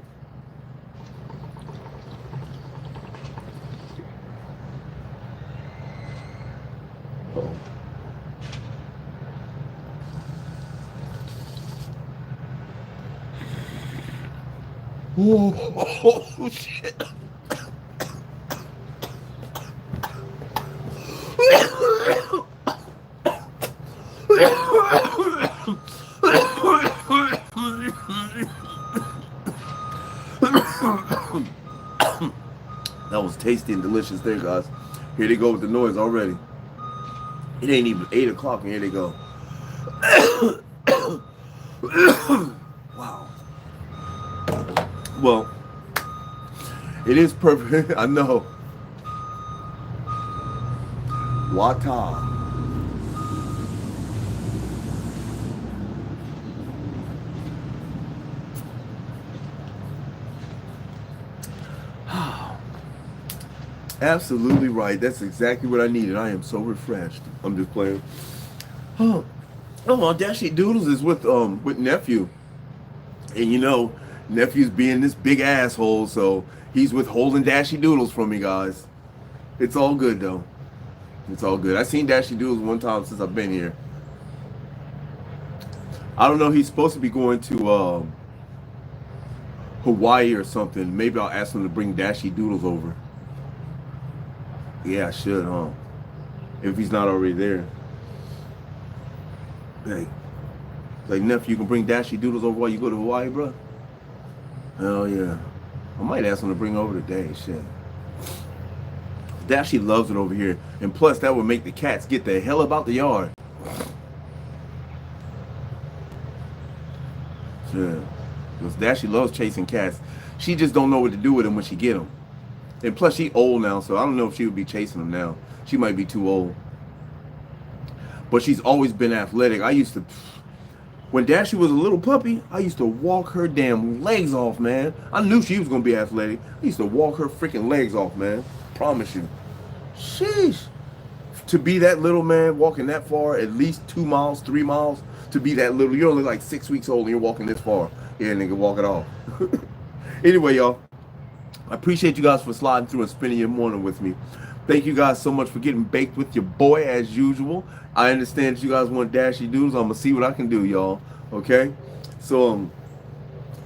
Oh, shit. That was tasty and delicious there, guys. Here they go with the noise already. It ain't even 8 o'clock and here they go. Wow. Well, it is perfect. I know. Wata. Absolutely right. That's exactly what I needed. I am so refreshed. I'm just playing. Oh, Dashy Doodles is with nephew, and you know, nephew's being this big asshole, so he's withholding Dashy Doodles from me, guys. It's all good though. It's all good. I seen Dashy Doodles one time since I've been here. I don't know. He's supposed to be going to Hawaii or something. Maybe I'll ask him to bring Dashy Doodles over. Yeah, I should, huh? If he's not already there. Hey, like, nephew, you can bring Dashy Doodles over while you go to Hawaii, bro? Hell yeah. I might ask him to bring over today, shit. Dashy loves it over here. And plus, that would make the cats get the hell about the yard. Yeah. Because Dashy loves chasing cats. She just don't know what to do with him when she get him. And plus, she old now, so I don't know if she would be chasing him now. She might be too old. But she's always been athletic. I used to, when Dashy was a little puppy, I used to walk her damn legs off, man. I knew she was going to be athletic. I used to walk her freaking legs off, man. Promise you. Sheesh. To be that little, man, walking that far, at least 2 miles, 3 miles, to be that little. You're only like 6 weeks old and you're walking this far. Yeah, nigga, walk it off. Anyway, y'all, I appreciate you guys for sliding through and spending your morning with me. Thank you guys so much for getting baked with your boy as usual. I understand that you guys want Dashy doodles. I'm going to see what I can do, y'all. Okay? So,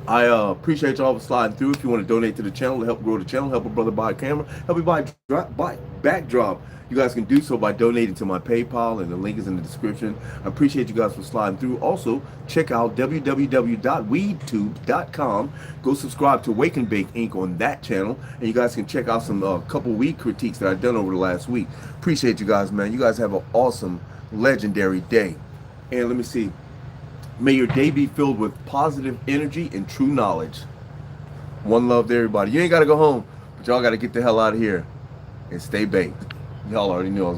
I appreciate y'all for sliding through. If you want to donate to the channel to help grow the channel, help a brother buy a camera, help me buy a backdrop, you guys can do so by donating to my PayPal, and the link is in the description. I appreciate you guys for sliding through. Also, check out www.weedtube.com. Go subscribe to Wake and Bake Inc. on that channel, and you guys can check out some couple weed critiques that I've done over the last week. Appreciate you guys, man. You guys have an awesome, legendary day. And let me see. May your day be filled with positive energy and true knowledge. One love to everybody. You ain't got to go home, but y'all got to get the hell out of here and stay baked. Y'all already know I was